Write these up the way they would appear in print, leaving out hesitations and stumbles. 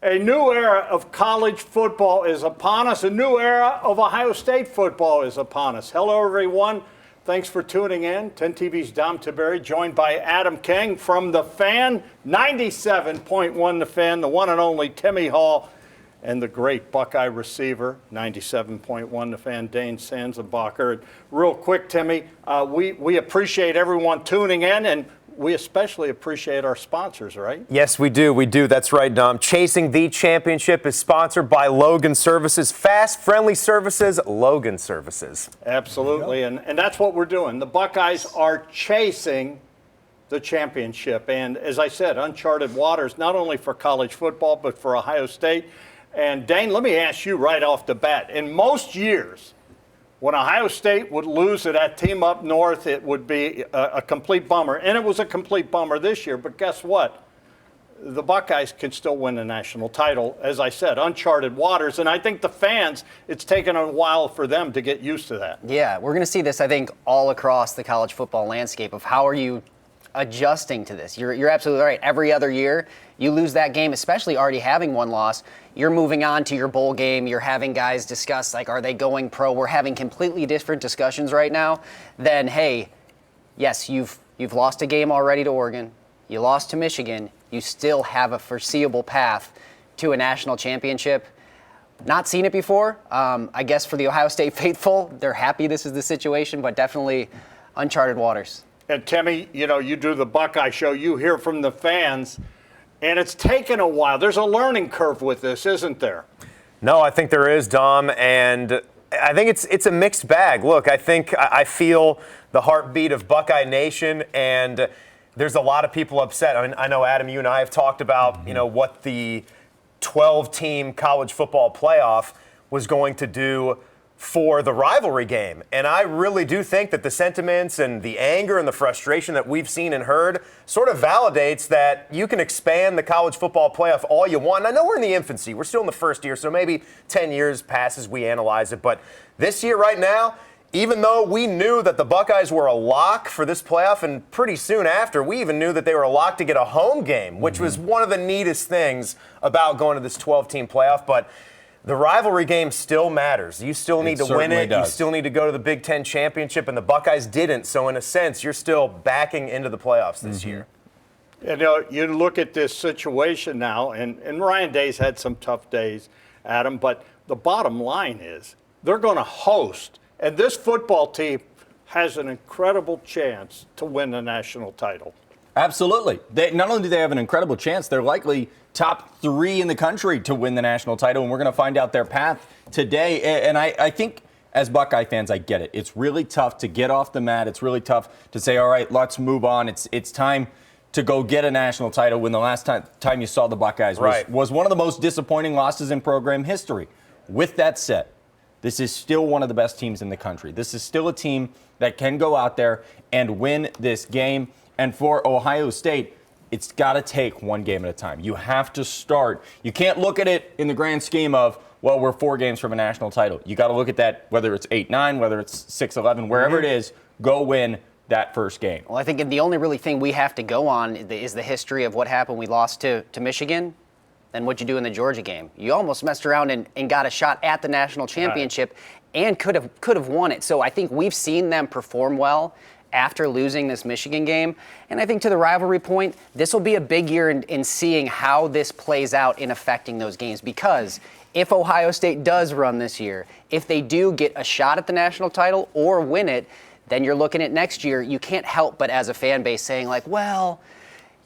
A new era of college football is upon us. A new era of Ohio State football is upon us. Hello, everyone. Thanks for tuning in. 10 TV's Dom Tiberi, joined by Adam King from The Fan, 97.1 The Fan, the one and only Timmy Hall, and the great Buckeye receiver, 97.1 The Fan, Dane Sanzenbacher. Real quick, Timmy, we appreciate everyone tuning in, and we especially appreciate our sponsors, right? Yes, we do. We do. That's right, Dom. Chasing the Championship is sponsored by Logan Services. Fast, friendly services, Logan Services. Absolutely, and that's what we're doing. The Buckeyes are chasing the championship. And as I said, uncharted waters, not only for college football, but for Ohio State. And Dane, let me ask you right off the bat. In most years, when Ohio State would lose to that team up north, it would be a complete bummer. And it was a complete bummer this year. But guess what? The Buckeyes can still win the national title. As I said, uncharted waters. And I think the fans, it's taken a while for them to get used to that. Yeah, we're going to see this, I think, all across the college football landscape of how are you adjusting to this. You're absolutely right. Every other year, you lose that game, especially already having one loss. You're moving on to your bowl game. You're having guys discuss, like, are they going pro? We're having completely different discussions right now than, hey, yes, you've lost a game already to Oregon. You lost to Michigan. You still have a foreseeable path to a national championship. Not seen it before. I guess for the Ohio State faithful, they're happy this is the situation, but definitely uncharted waters. And Timmy, you do the Buckeye show. You hear from the fans. And it's taken a while. There's a learning curve with this, isn't there? No, I think there is, Dom, and I think it's a mixed bag. Look, I feel the heartbeat of Buckeye Nation, and there's a lot of people upset. I mean, I know, Adam, you and I have talked about, what the 12-team college football playoff was going to do for the rivalry game. And I really do think that the sentiments and the anger and the frustration that we've seen and heard sort of validates that you can expand the college football playoff all you want. And I know we're in the infancy. We're still in the first year, so maybe 10 years passes, we analyze it. But this year right now, even though we knew that the Buckeyes were a lock for this playoff, and pretty soon after, we even knew that they were a lock to get a home game, which was one of the neatest things about going to this 12-team playoff. But the rivalry game still matters. You still need to win it. You still need to go to the Big Ten championship, and the Buckeyes didn't. So in a sense, you're still backing into the playoffs this year. You look at this situation now, and Ryan Day's had some tough days, Adam, but the bottom line is they're going to host, and this football team has an incredible chance to win the national title. Absolutely. Not only do they have an incredible chance, they're likely top 3 in the country to win the national title, and we're going to find out their path today. And I think as Buckeye fans, I get it. It's really tough to get off the mat. It's really tough to say, all right, let's move on. It's time to go get a national title when the last time you saw the Buckeyes was one of the most disappointing losses in program history. With that said, this is still one of the best teams in the country. This is still a team that can go out there and win this game. And for Ohio State, it's got to take one game at a time. You have to start. You can't look at it in the grand scheme of, well, we're 4 games from a national title. You got to look at that, whether it's 8-9, whether it's 6-11, wherever it is, go win that first game. Well, I think the only really thing we have to go on is the history of what happened. We lost to Michigan. Then what'd you do in the Georgia game? You almost messed around and got a shot at the national championship and could have won it. So I think we've seen them perform well after losing this Michigan game. And I think to the rivalry point, this will be a big year in seeing how this plays out in affecting those games. Because if Ohio State does run this year, if they do get a shot at the national title or win it, then you're looking at next year. You can't help but as a fan base saying like, well,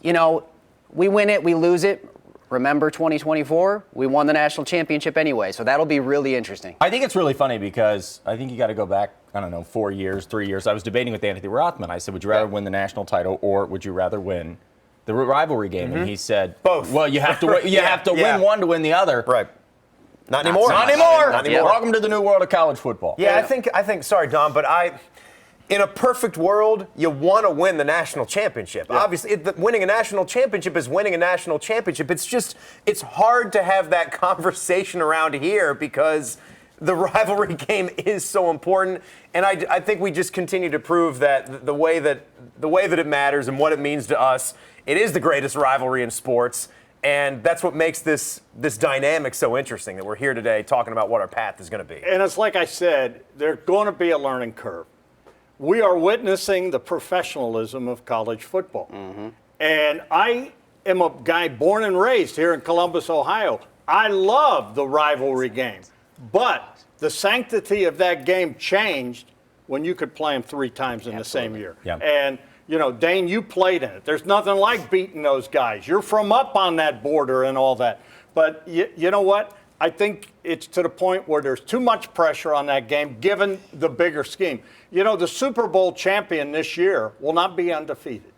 we win it, we lose it. Remember 2024? We won the national championship anyway, so that'll be really interesting. I think it's really funny because I think you got to go back, 4 years, 3 years. I was debating with Anthony Rothman. I said, would you rather win the national title or would you rather win the rivalry game? And he said, both. Well, you have to win one to win the other. Right. Not anymore. Not anymore. Yeah. Welcome to the new world of college football. Yeah, I think. Sorry, Dom, but in a perfect world, you want to win the national championship. Yeah. Obviously, winning a national championship is winning a national championship. It's hard to have that conversation around here because the rivalry game is so important. And I think we just continue to prove that the way that it matters and what it means to us, it is the greatest rivalry in sports. And that's what makes this dynamic so interesting, that we're here today talking about what our path is going to be. And it's like I said, there's going to be a learning curve. We are witnessing the professionalism of college football. And I am a guy born and raised here in Columbus, Ohio. I love the rivalry game. But the sanctity of that game changed when you could play them 3 times in the same year. Yeah. And, you know, Dane, you played in it. There's nothing like beating those guys. You're from up on that border and all that. But you know what? I think it's to the point where there's too much pressure on that game given the bigger scheme. You know, the Super Bowl champion this year will not be undefeated.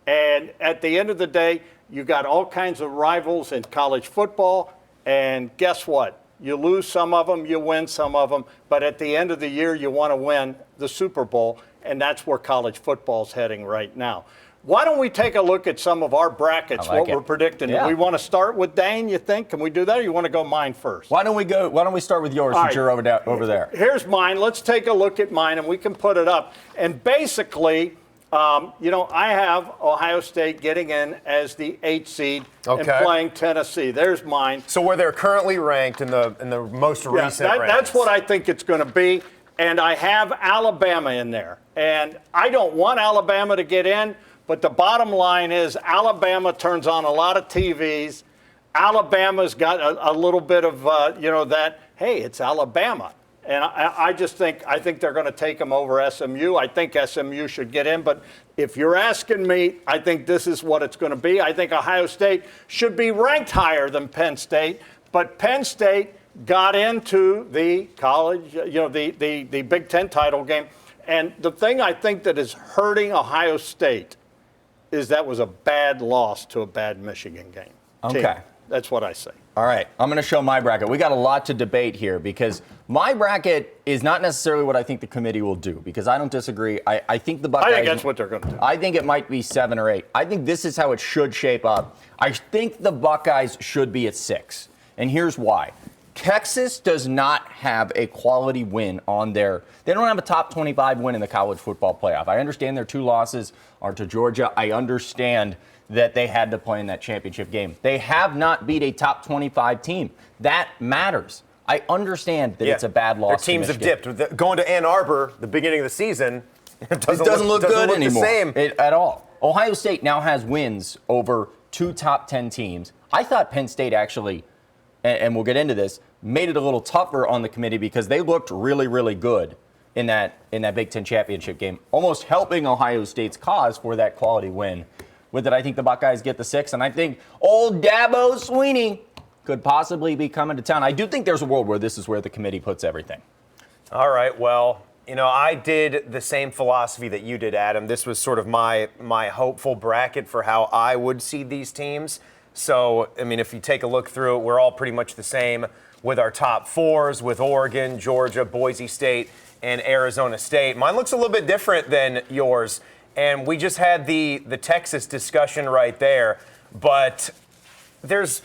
And at the end of the day, you got all kinds of rivals in college football. And guess what? You lose some of them, you win some of them. But at the end of the year, you want to win the Super Bowl. And that's where college football's heading right now. Why don't we take a look at some of our brackets, what we're predicting? Yeah. Do we want to start with Dane, you think? Can we do that, or you want to go mine first? Why don't we start with yours, All since right. you're over there? Here's mine. Let's take a look at mine, and we can put it up. And basically, you know, I have Ohio State getting in as the 8th seed and playing Tennessee. There's mine. So where they're currently ranked in the most recent rankings. That's what I think it's going to be. And I have Alabama in there. And I don't want Alabama to get in, but the bottom line is Alabama turns on a lot of TVs. Alabama's got a little bit of, you know, that, hey, it's Alabama. And I think they're going to take them over SMU. I think SMU should get in. But if you're asking me, I think this is what it's going to be. I think Ohio State should be ranked higher than Penn State. But Penn State got into the college, you know, the Big Ten title game. And the thing I think that is hurting Ohio State is that was a bad loss to a bad Michigan game. Okay. That's what I say. All right, I'm going to show my bracket. We got a lot to debate here because my bracket is not necessarily what I think the committee will do, because I don't disagree. I think the Buckeyes. I think that's what they're going to do. I think it might be 7 or 8. I think this is how it should shape up. I think the Buckeyes should be at 6. And here's why. Texas does not have a quality win on their. They don't have a top 25 win in the college football playoff. I understand their 2 losses are to Georgia. I understand that they had to play in that championship game. They have not beat a top 25 team. That matters. I understand that it's a bad loss. Their teams have dipped. Going to Ann Arbor, the beginning of the season, it doesn't look good anymore. The same. At all. Ohio State now has wins over 2 top 10 teams. I thought Penn State actually, and we'll get into this, made it a little tougher on the committee because they looked really, really good in that Big Ten championship game, almost helping Ohio State's cause for that quality win. With it, I think the Buckeyes get the 6, and I think old Dabo Swinney could possibly be coming to town. I do think there's a world where this is where the committee puts everything. All right, well, you know, I did the same philosophy that you did, Adam. This was sort of my hopeful bracket for how I would seed these teams. So, I mean, if you take a look through it, we're all pretty much the same with our top 4s, with Oregon, Georgia, Boise State, and Arizona State. Mine looks a little bit different than yours. And we just had the Texas discussion right there. But there's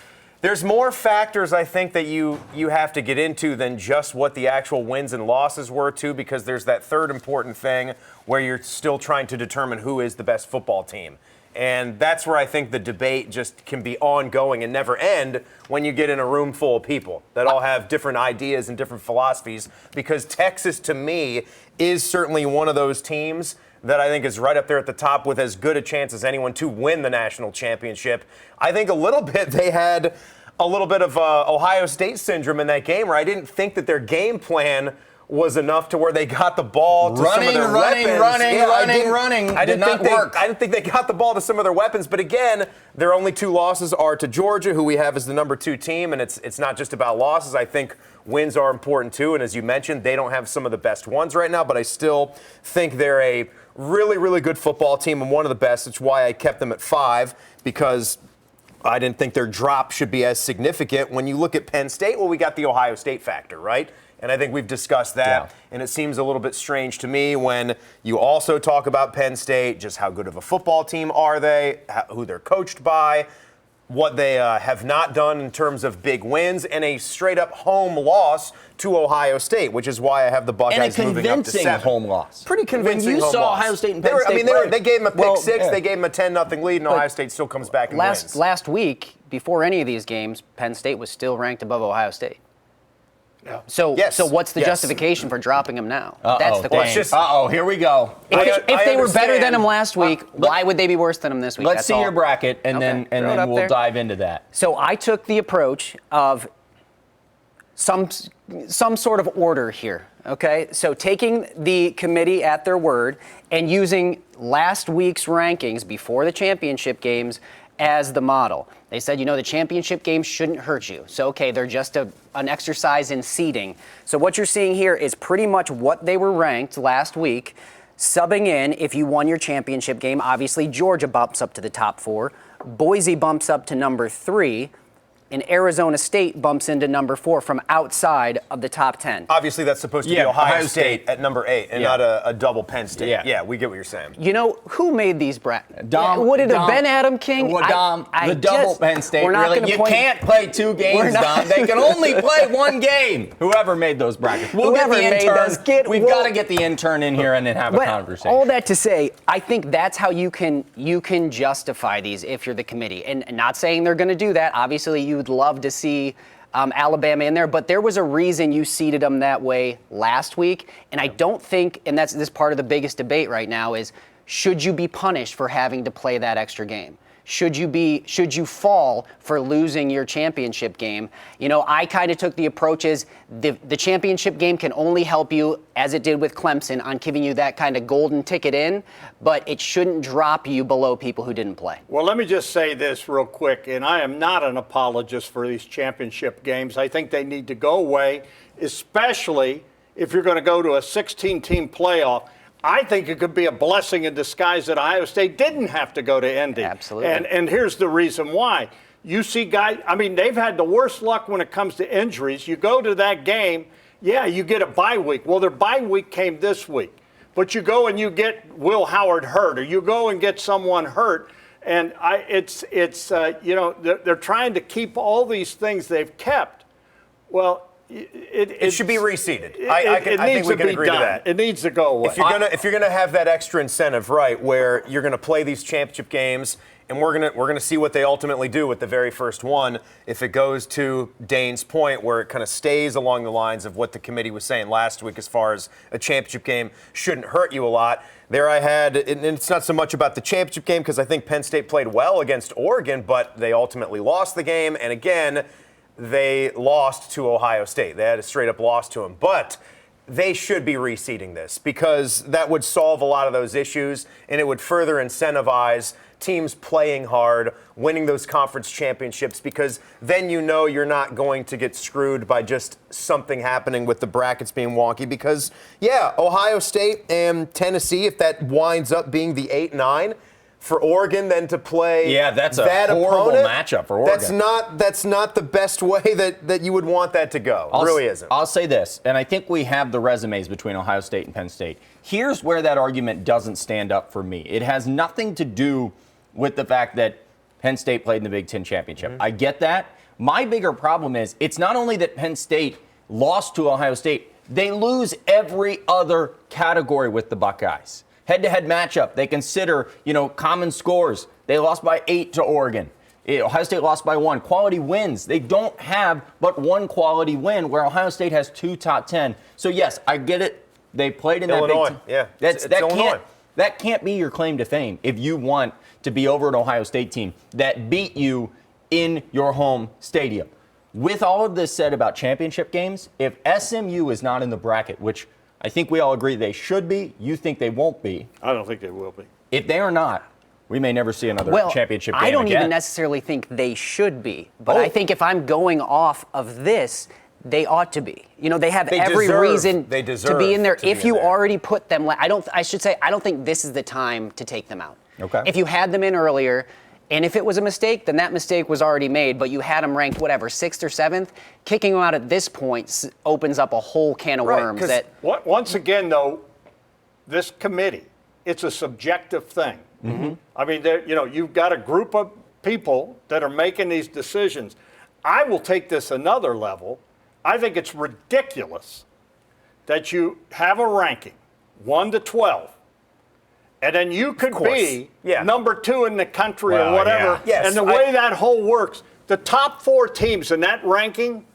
more factors, I think, that you have to get into than just what the actual wins and losses were, too, because there's that third important thing where you're still trying to determine who is the best football team. And that's where I think the debate just can be ongoing and never end when you get in a room full of people that all have different ideas and different philosophies, because Texas, to me, is certainly one of those teams that I think is right up there at the top with as good a chance as anyone to win the national championship. I think a little bit they had a little bit of Ohio State syndrome in that game, where I didn't think that their game plan was enough to where they got the ball to some of their weapons. Running. I didn't think they got the ball to some of their weapons. But again, their only 2 losses are to Georgia, who we have as the number 2 team, and it's not just about losses. I think wins are important too, and as you mentioned, they don't have some of the best ones right now, but I still think they're a really, really good football team and one of the best. It's why I kept them at 5, because I didn't think their drop should be as significant. When you look at Penn State, well, we got the Ohio State factor, right? And I think we've discussed that. Yeah. And it seems a little bit strange to me when you also talk about Penn State, just how good of a football team are they, who they're coached by. what they have not done in terms of big wins, and a straight-up home loss to Ohio State, which is why I have the Buckeyes moving up to 7. And a convincing home loss. Pretty convincing When you home saw loss. Ohio State and Penn State play. They gave them a pick six, yeah. they gave them a 10-0 lead, and Ohio State still comes back and wins. Last week, before any of these games, Penn State was still ranked above Ohio State. Yeah. So what's the Yes. justification for dropping them now? That's the dang. question. Here we go. If they were better than them last week, but- why would they be worse than them this week? Let's That's see all. your bracket, and Okay, then throw it up we'll there. dive into that. So I took the approach of some sort of order here, okay? So taking the committee at their word and using last week's rankings before the championship games as the model. They said, the championship games shouldn't hurt you. So, okay, they're just an exercise in seeding. So what you're seeing here is pretty much what they were ranked last week. Subbing in, if you won your championship game, obviously Georgia bumps up to the top 4. Boise bumps up to number 3. And Arizona State bumps into number 4 from outside of the top 10. Obviously, that's supposed to be Ohio State at number 8 and not a double Penn State. Yeah. We get what you're saying. Who made these brackets? Dom, Would it have Dom, been Adam King? Well, Dom, the double Penn State. We're not Really, gonna you point- can't play 2 games, Dom. They can only play 1 game. Whoever made those brackets. We'll Whoever get the made intern. those, We've got to get the intern in here and then have a But conversation. all that to say, I think that's how you can justify these if you're the committee. And not saying they're going to do that. Obviously, you would love to see Alabama in there, but there was a reason you seeded them that way last week. And I don't think, and that's this part of the biggest debate right now is, should you be punished for having to play that extra game? Should you fall for losing your championship game? I kind of took the approach is the championship game can only help you, as it did with Clemson, on giving you that kind of golden ticket in, but it shouldn't drop you below people who didn't play. Well, let me just say this real quick, and I am not an apologist for these championship games. I think they need to go away, especially if you're going to go to a 16-team playoff. I think it could be a blessing in disguise that Ohio State didn't have to go to Indy. Absolutely. And here's the reason why. You see guys, they've had the worst luck when it comes to injuries. You go to that game, you get a bye week. Well, their bye week came this week. But you go and you get Will Howard hurt, or you go and get someone hurt. And they're trying to keep all these things they've kept. Well, it should be reseeded. I think we can agree to done. that. It needs to go away. If you're gonna have that extra incentive, right, where you're gonna play these championship games, and we're gonna see what they ultimately do with the very first one. If it goes to Dane's point, where it kind of stays along the lines of what the committee was saying last week, as far as a championship game shouldn't hurt you a lot. There I had, and it's not so much about the championship game because I think Penn State played well against Oregon, but they ultimately lost the game, and again, they lost to Ohio State. They had a straight-up loss to them. But they should be reseeding this because that would solve a lot of those issues, and it would further incentivize teams playing hard, winning those conference championships, because then you're not going to get screwed by just something happening with the brackets being wonky. Because, Ohio State and Tennessee, if that winds up being the 8-9, for Oregon then to play that's a that horrible opponent, matchup for Oregon. That's not the best way that you would want that to go. It really isn't. I'll say this, and I think we have the resumes between Ohio State and Penn State. Here's where that argument doesn't stand up for me. It has nothing to do with the fact that Penn State played in the Big Ten Championship. I get that. My bigger problem is it's not only that Penn State lost to Ohio State, they lose every other category with the Buckeyes. Head-to-head matchup, they consider, common scores. They lost by 8 to Oregon. Ohio State lost by 1. Quality wins. They don't have but 1 quality win, where Ohio State has 2 top 10. So, yes, I get it. They played in Illinois, that Big Ten. it's Illinois. That can't be your claim to fame if you want to be over an Ohio State team that beat you in your home stadium. With all of this said about championship games, if SMU is not in the bracket, which I think we all agree they should be, you think they won't be. I don't think they will be. If they are not, we may never see another championship game I don't again. even necessarily think they should be, but I think if I'm going off of this, they ought to be. They have every reason to be in there. If you already put them, I don't think this is the time to take them out. Okay. If you had them in earlier, and if it was a mistake, then that mistake was already made, but you had them ranked, 6th or 7th, kicking them out at this point opens up a whole can of worms. Once again, though, this committee, it's a subjective thing. Mm-hmm. You've got a group of people that are making these decisions. I will take this another level. I think it's ridiculous that you have a ranking, 1 to 12, and then you could be number 2 in the country or whatever. Yeah. Yes, and the way that whole works, the top 4 teams in that ranking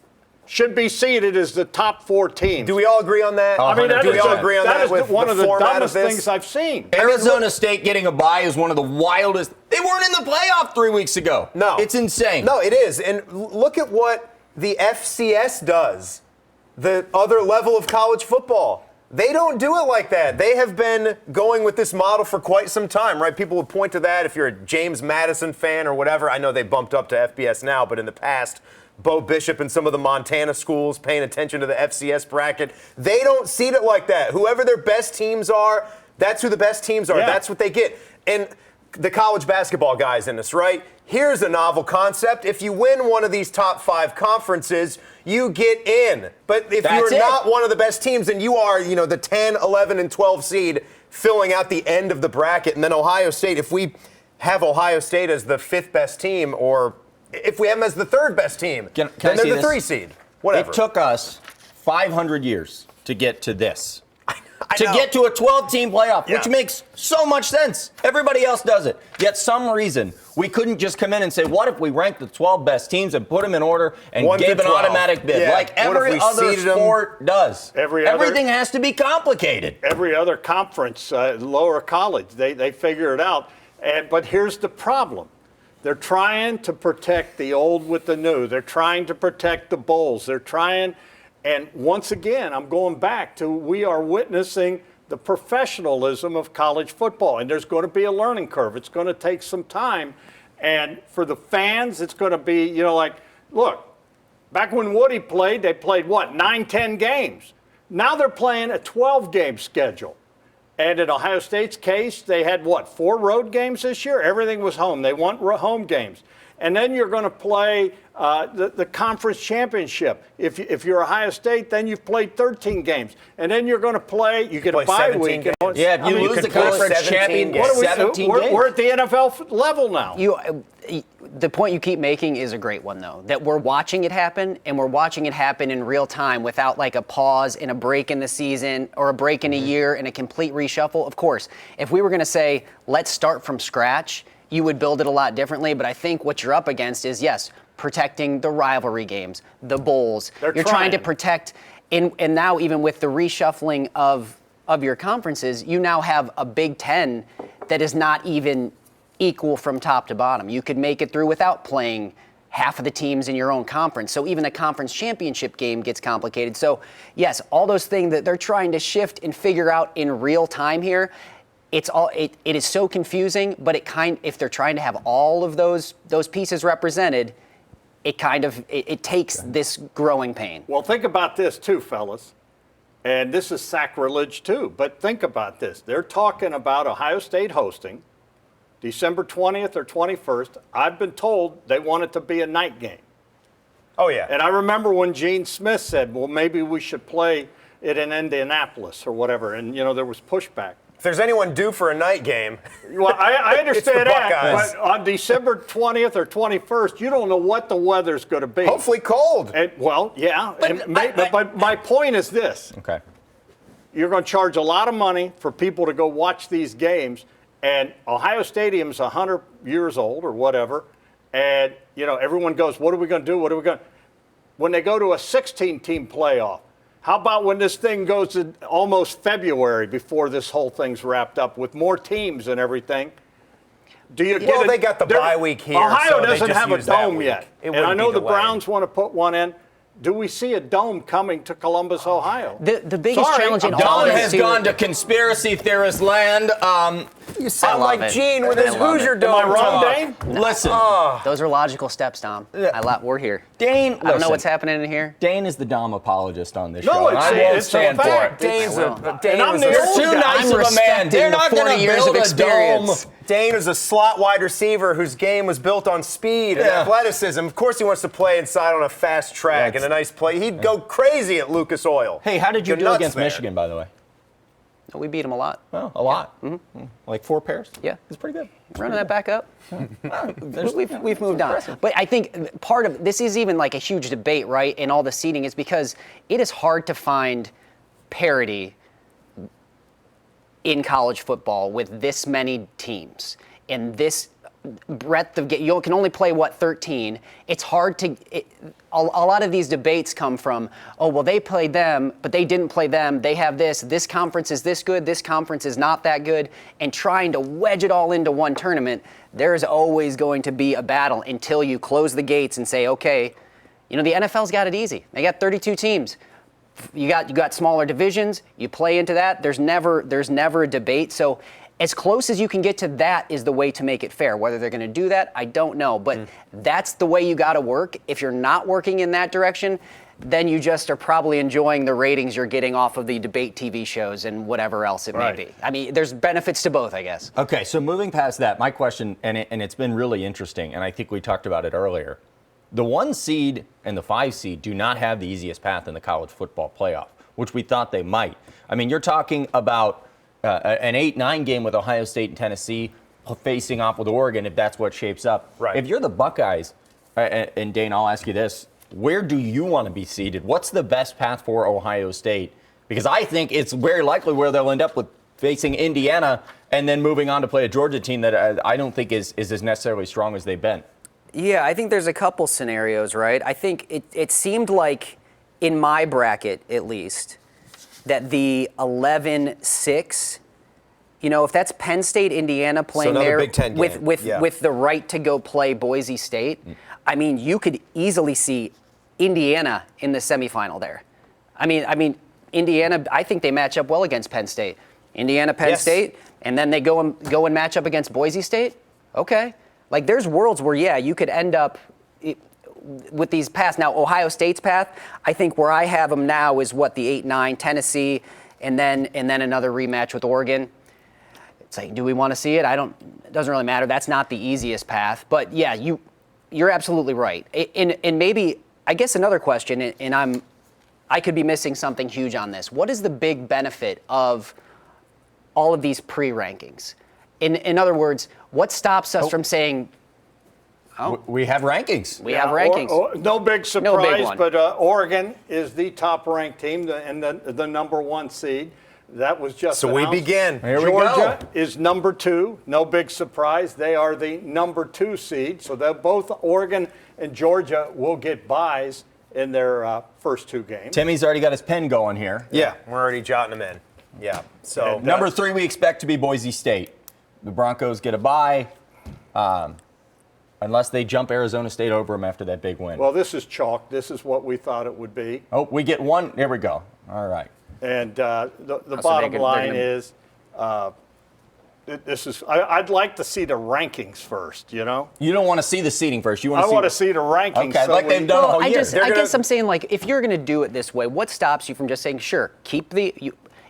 should be seated as the top 4 teams. Do we all agree on that? I mean, do we all agree on that? That is with one of the dumbest this? things I've seen. Arizona State getting a bye is one of the wildest. They weren't in the playoff 3 weeks ago. No. It's insane. No, it is. And look at what the FCS does, the other level of college football. They don't do it like that. They have been going with this model for quite some time, right? People would point to that if you're a James Madison fan or whatever. I know they bumped up to FBS now, but in the past, Bo Bishop and some of the Montana schools paying attention to the FCS bracket, they don't seed it like that. Whoever their best teams are, that's who the best teams are. Yeah. That's what they get. And the college basketball guys in this, right? Here's a novel concept. If you win one of these top 5 conferences, you get in. But if you're not one of the best teams and you are, the 10, 11, and 12 seed filling out the end of the bracket, and then Ohio State, if we have Ohio State as the 5th best team, or if we have them as the 3rd best team, Can then I they're say the 3 this? seed. Whatever. It took us 500 years to get to this. I know. Get to a 12-team playoff, Yeah. which makes so much sense. Everybody else does it. Yet some reason we couldn't just come in and say, what if we ranked the 12 best teams and put them in order and 1 to gave an 12. automatic bid, Yeah. like What if every we other seeded 'em? sport does? Everything has to be complicated. Every other conference, lower college, they figure it out. But here's the problem. They're trying to protect the old with the new. They're trying to protect the bowls. They're trying, and once again, I'm going back to we are witnessing the professionalism of college football, and there's going to be a learning curve. It's going to take some time, and for the fans, it's going to be, look, back when Woody played, they played, 9, 10 games. Now they're playing a 12-game schedule. And in Ohio State's case, they had, 4 road games this year? Everything was home. They want home games. And then you're going to play the conference championship. If you're Ohio State, then you've played 13 games. And then you're going to play, you get a bye week. Games. Yeah, if you lose the conference champion, we're at the NFL level now. The point you keep making is a great one, though, that we're watching it happen, and we're watching it happen in real time without like a pause and a break in the season or a break in a year and a complete reshuffle. Of course, if we were going to say, let's start from scratch, you would build it a lot differently. But I think what you're up against is, yes, protecting the rivalry games, the bowls. You're trying to protect, and now even with the reshuffling of your conferences, you now have a Big Ten that is not even equal from top to bottom. You could make it through without playing half of the teams in your own conference. So even the conference championship game gets complicated. So yes, all those things that they're trying to shift and figure out in real time here, it is so confusing, but if they're trying to have all of those pieces represented, it takes this growing pain. Well, think about this too, fellas. And this is sacrilege too, but think about this. They're talking about Ohio State hosting December 20th or 21st. I've been told they want it to be a night game. Oh, yeah. And I remember when Gene Smith said, well, maybe we should play it in Indianapolis or whatever. And, there was pushback. If there's anyone due for a night game, well, I understand that, Buckeyes. but on December 20th or 21st, you don't know what the weather's going to be. hopefully cold. And, yeah. But my point is this. Okay. You're going to charge a lot of money for people to go watch these games. And Ohio Stadium's 100 years old or whatever. And, everyone goes, what are we going to do? When they go to a 16-team playoff, how about when this thing goes to almost February before this whole thing's wrapped up with more teams and everything? They got the bye week here. Ohio so they doesn't just have a use that dome week. yet. It And I wouldn't know be the delayed. Browns want to put one in. Do we see a dome coming to Columbus, Ohio? The biggest challenge in all Don of this has too- gone to conspirist theorist land. You sound love like it. Gene with I his love Hoosier it. dome Am I wrong, talk. Dane? Listen, Those are logical steps, Tom. We're here. Dane, I don't know what's happening in here. Dane is the Dom apologist on this No, show. and it's- I won't it's a stand for fact. it. Dane's I will. I'm the was old Too guy. nice I'm of a man. They're respecting not the going 40 to years build of a dome. experience. Dane is a slot wide receiver whose game was built on speed and Yeah. athleticism. Of course, he wants to play inside on a fast track and a nice play. He'd go crazy at Lucas Oil. Hey, how did you Go do nuts against there. Michigan, by the way? We beat them a lot. Well, a lot. Like 4 pairs? Yeah. It's pretty good. Running that back up. We've moved on. But I think part of this is even like a huge debate, right, in all the seeding is because it is hard to find parity in college football with this many teams and this breadth of game. You can only play 13. It's hard to a lot of these debates come from, oh, well, they played them, but they didn't play them. They have this conference is this good, this conference is not that good, and trying to wedge it all into one tournament. There's always going to be a battle until you close the gates and say, okay, the NFL's got it easy. They got 32 teams. You got smaller divisions. You play into that. There's never a debate. So as close as you can get to that is the way to make it fair. Whether they're going to do that, I don't know. But that's the way you got to work. If you're not working in that direction, then you just are probably enjoying the ratings you're getting off of the debate TV shows and whatever else it may be. I mean, there's benefits to both, I guess. Okay, so moving past that, my question, and it's been really interesting, and I think we talked about it earlier. The 1 seed and the 5 seed do not have the easiest path in the college football playoff, which we thought they might. I mean, you're talking about an 8-9 game with Ohio State and Tennessee facing off with Oregon if that's what shapes up. Right. If you're the Buckeyes, and Dane, I'll ask you this, where do you want to be seeded? What's the best path for Ohio State? Because I think it's very likely where they'll end up with facing Indiana and then moving on to play a Georgia team that I don't think is as necessarily strong as they've been. Yeah, I think there's a couple scenarios, right? I think it seemed like, in my bracket at least, that the 11-6, if that's Penn State, Indiana playing there Big Ten game. with the right to go play Boise State, I mean, you could easily see Indiana in the semifinal there. I mean, Indiana, I think they match up well against Penn State. Indiana, Penn State, and then they go and match up against Boise State? Okay. Like, there's worlds where, you could end up with these paths. Now, Ohio State's path, I think where I have them now is the 8-9, Tennessee, and then another rematch with Oregon. It's like, do we want to see it? It doesn't really matter. That's not the easiest path. But, yeah, you're absolutely right. And maybe, I guess another question, and I could be missing something huge on this. What is the big benefit of all of these pre-rankings? In other words, what stops us from saying, we have rankings. We have rankings. No big surprise, No big one. but Oregon is the top-ranked team and the number 1 seed. That was just So we announced. begin. Here we go. Georgia is number 2. No big surprise. They are the number 2 seed. So both Oregon and Georgia will get byes in their first 2 games. Timmy's already got his pen going here. Yeah, we're already jotting them in. Yeah. So And, Number 3 we expect to be Boise State. The Broncos get a bye, unless they jump Arizona State over them after that big win. Well, this is chalk. This is what we thought it would be. Oh, we get 1. There we go. All right. And the So bottom they're line gonna- is, this is. I'd like to see the rankings first. You don't want to see the seeding first. You want I to see. want to see the rankings. Okay, like they've done all I year. guess I'm saying, like, if you're going to do it this way, what stops you from just saying, sure, keep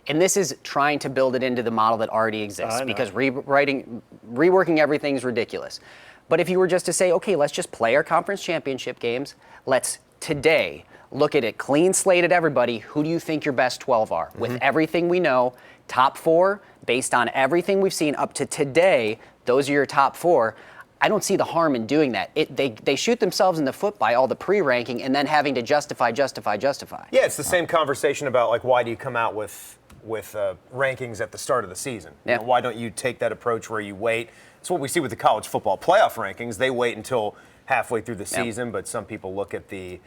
and this is trying to build it into the model that already exists, I know. because reworking everything is ridiculous. But if you were just to say, okay, let's just play our conference championship games, let's today look at it, clean slate at everybody, who do you think your best 12 are? With everything we know, top 4, based on everything we've seen up to today, those are your top 4. I don't see the harm in doing that. They shoot themselves in the foot by all the pre-ranking and then having to justify. Yeah, it's the same conversation about, like, why do you come out with rankings at the start of the season? Yeah. Why don't you take that approach where you wait? It's what we see with the college football playoff rankings. They wait until halfway through the season, but some people look at the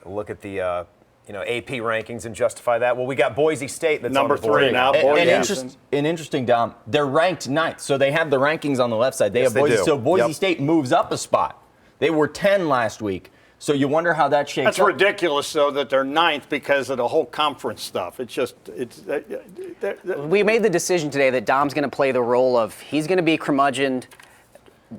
AP rankings and justify that. Well, we got Boise State that's Number on the board 3 now. Boise. Interesting, Dom. They're ranked 9th, so they have the rankings on the left side. They Yes, have Boise, they do. so Boise Yep. State moves up a spot. They were 10 last week, so you wonder how that shakes That's up. ridiculous, though, that they're 9th because of the whole conference stuff. It's just We made the decision today that Dom's going to play the role of, he's going to be curmudgeoned.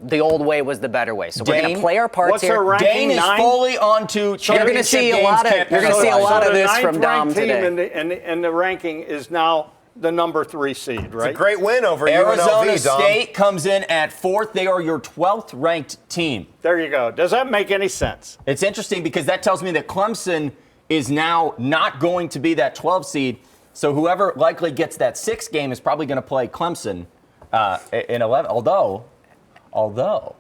The old way was the better way. So we're going Dane, to play our parts what's here. her rank? Dane is 9? fully onto You're going to see a lot of the this from Dom 9th team today. and the ranking is now the number 3 seed, right? It's a great win over Arizona UNLV, Dom. State comes in at 4th. They are your 12th ranked team. There you go. Does that make any sense? It's interesting because that tells me that Clemson is now not going to be that 12 seed. So whoever likely gets that 6th game is probably going to play Clemson in 11. Although Although,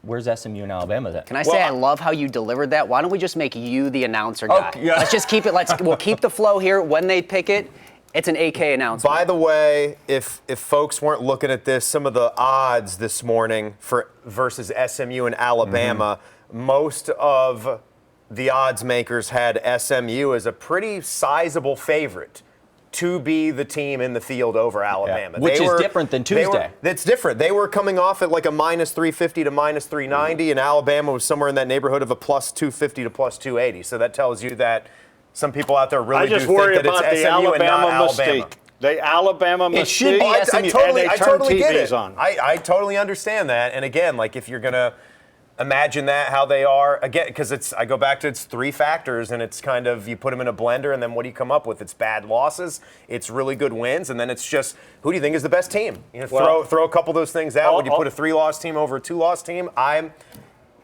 where's SMU and Alabama then? Can I say I love how you delivered that? Why don't we just make you the announcer guy? yeah. Let's just keep it. We'll keep the flow here. When they pick it, it's an AK announcement. By the way, if folks weren't looking at this, some of the odds this morning versus SMU and Alabama, most of the odds makers had SMU as a pretty sizable favorite to be the team in the field over Alabama. Yeah. Which is different than Tuesday. That's different. They were coming off at like a minus 350 to minus 390, and Alabama was somewhere in that neighborhood of a plus 250 to plus 280. So that tells you that some people out there really do think that it's SMU and not Alabama. The Alabama mystique. It should be SMU. I totally get it. On. I totally understand that. And again, like if you're going to imagine that, how they are, again, because I go back to it's three factors, and it's kind of you put them in a blender, and then what do you come up with? It's bad losses, it's really good wins, and then it's just who do you think is the best team? You know, throw a couple of those things out. Would you put a 3-loss team over a 2-loss team?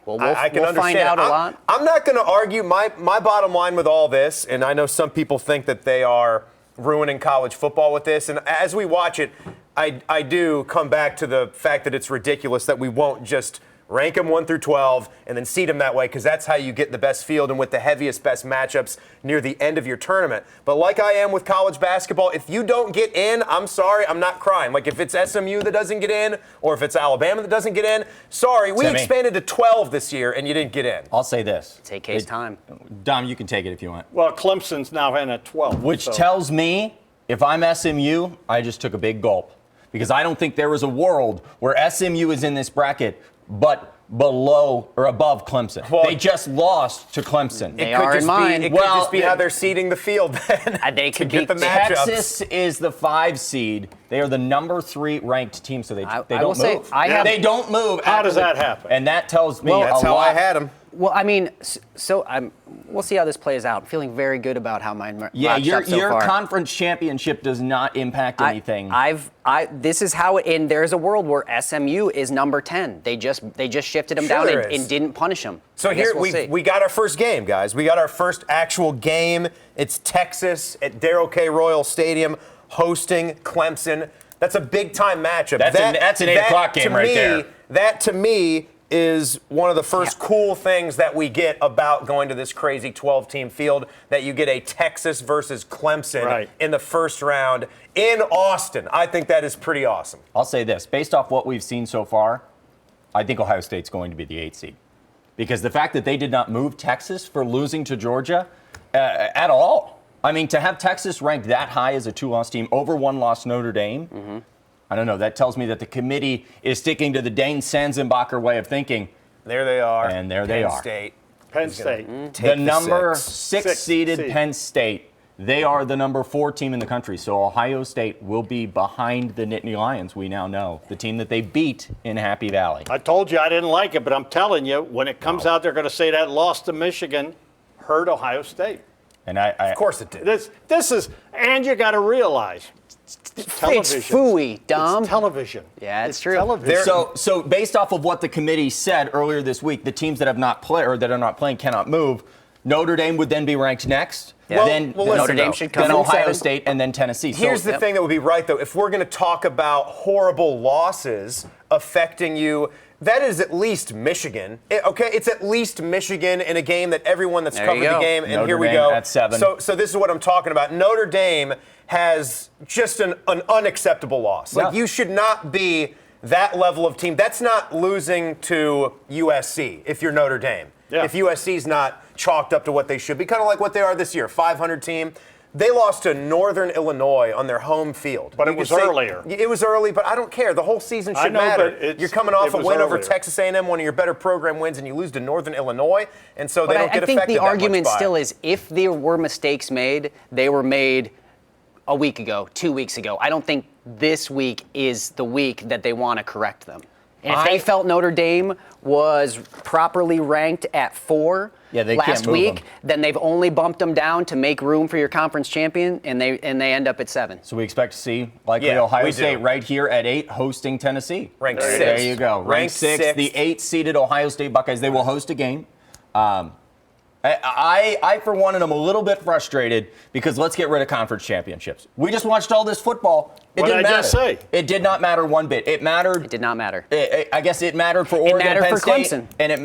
We'll I can understand. find out a lot. I'm not going to argue. My bottom line with all this, and I know some people think that they are ruining college football with this, and as we watch it, I do come back to the fact that it's ridiculous that we won't just rank them 1 through 12 and then seed them that way, because that's how you get the best field and with the heaviest, best matchups near the end of your tournament. But like I am with college basketball, if you don't get in, I'm sorry, I'm not crying. Like if it's SMU that doesn't get in or if it's Alabama that doesn't get in, sorry, we expanded to 12 this year and you didn't get in. I'll say this. It's AK's time. Dom, you can take it if you want. Well, Clemson's now in at 12. Which tells me if I'm SMU, I just took a big gulp. Because I don't think there is a world where SMU is in this bracket but below or above Clemson. Well, they just lost to Clemson. They are in mine. It could just be how they're seeding the field then. They could get the matchups. Texas is the 5 seed. They are the number 3 ranked team, so they don't move. They don't move. How does that happen? And that tells me that's how I had them. Well, I mean, we'll see how this plays out. I'm feeling very good about how mine your conference championship does not impact anything. This is how and there's a world where SMU is number 10. They just shifted them down and didn't punish them. So here we got our first game, guys. We got our first actual game. It's Texas at Darrell K. Royal Stadium hosting Clemson. That's a big time matchup. That's an 8 o'clock game right there. That to me is one of the first cool things that we get about going to this crazy 12-team field, that you get a Texas versus Clemson in the first round in Austin. I think that is pretty awesome. I'll say this. Based off what we've seen so far, I think Ohio State's going to be the 8th seed. Because the fact that they did not move Texas for losing to Georgia at all. I mean, to have Texas ranked that high as a 2-loss team over 1-loss Notre Dame, I don't know. That tells me that the committee is sticking to the Dane Sanzenbacher way of thinking. There they are. And there they are. Penn State. The number 6-seeded Penn State. They are the number 4 team in the country. So Ohio State will be behind the Nittany Lions, we now know. The team that they beat in Happy Valley. I told you I didn't like it, but I'm telling you, when it comes out, they're going to say that loss to Michigan hurt Ohio State. And of course it did. This is, and you got to realize, television. It's phooey, dumb. It's television. Yeah, it's true. Television. So based off of what the committee said earlier this week, the teams that have not played or that are not playing cannot move. Notre Dame would then be ranked next. Yeah. Then Notre Dame should come then in Ohio 7. State and then Tennessee. Here's the thing that would be right, though. If we're going to talk about horrible losses affecting you, that is at least Michigan. It's at least Michigan in a game that everyone that's covered the game, and Notre here we Dame go. at 7. So this is what I'm talking about. Notre Dame has just an unacceptable loss. Like, you should not be that level of team. That's not losing to USC if you're Notre Dame. Yeah. If USC's not chalked up to what they should be, kind of like what they are this year, 500 team. They lost to Northern Illinois on their home field. But it was earlier. It was early, but I don't care. The whole season should matter. You're coming off a win over Texas A&M, one of your better program wins, and you lose to Northern Illinois, and so they don't get affected that much. I think the argument still is if there were mistakes made, they were made a week ago, 2 weeks ago. I don't think this week is the week that they want to correct them. And if they felt Notre Dame was properly ranked at 4 last week, then they've only bumped them down to make room for your conference champion, and they end up at 7. So we expect to see likely Ohio State right here at 8 hosting Tennessee. Ranked 6. There you go. Ranked 6. The 8-seeded Ohio State Buckeyes. They will host a game. I for one, am a little bit frustrated because let's get rid of conference championships. We just watched all this football. It What didn't did I matter. just say? It did not matter one bit. It mattered. It did not matter. I guess it mattered for Oregon, mattered Penn for State, Clemson. and it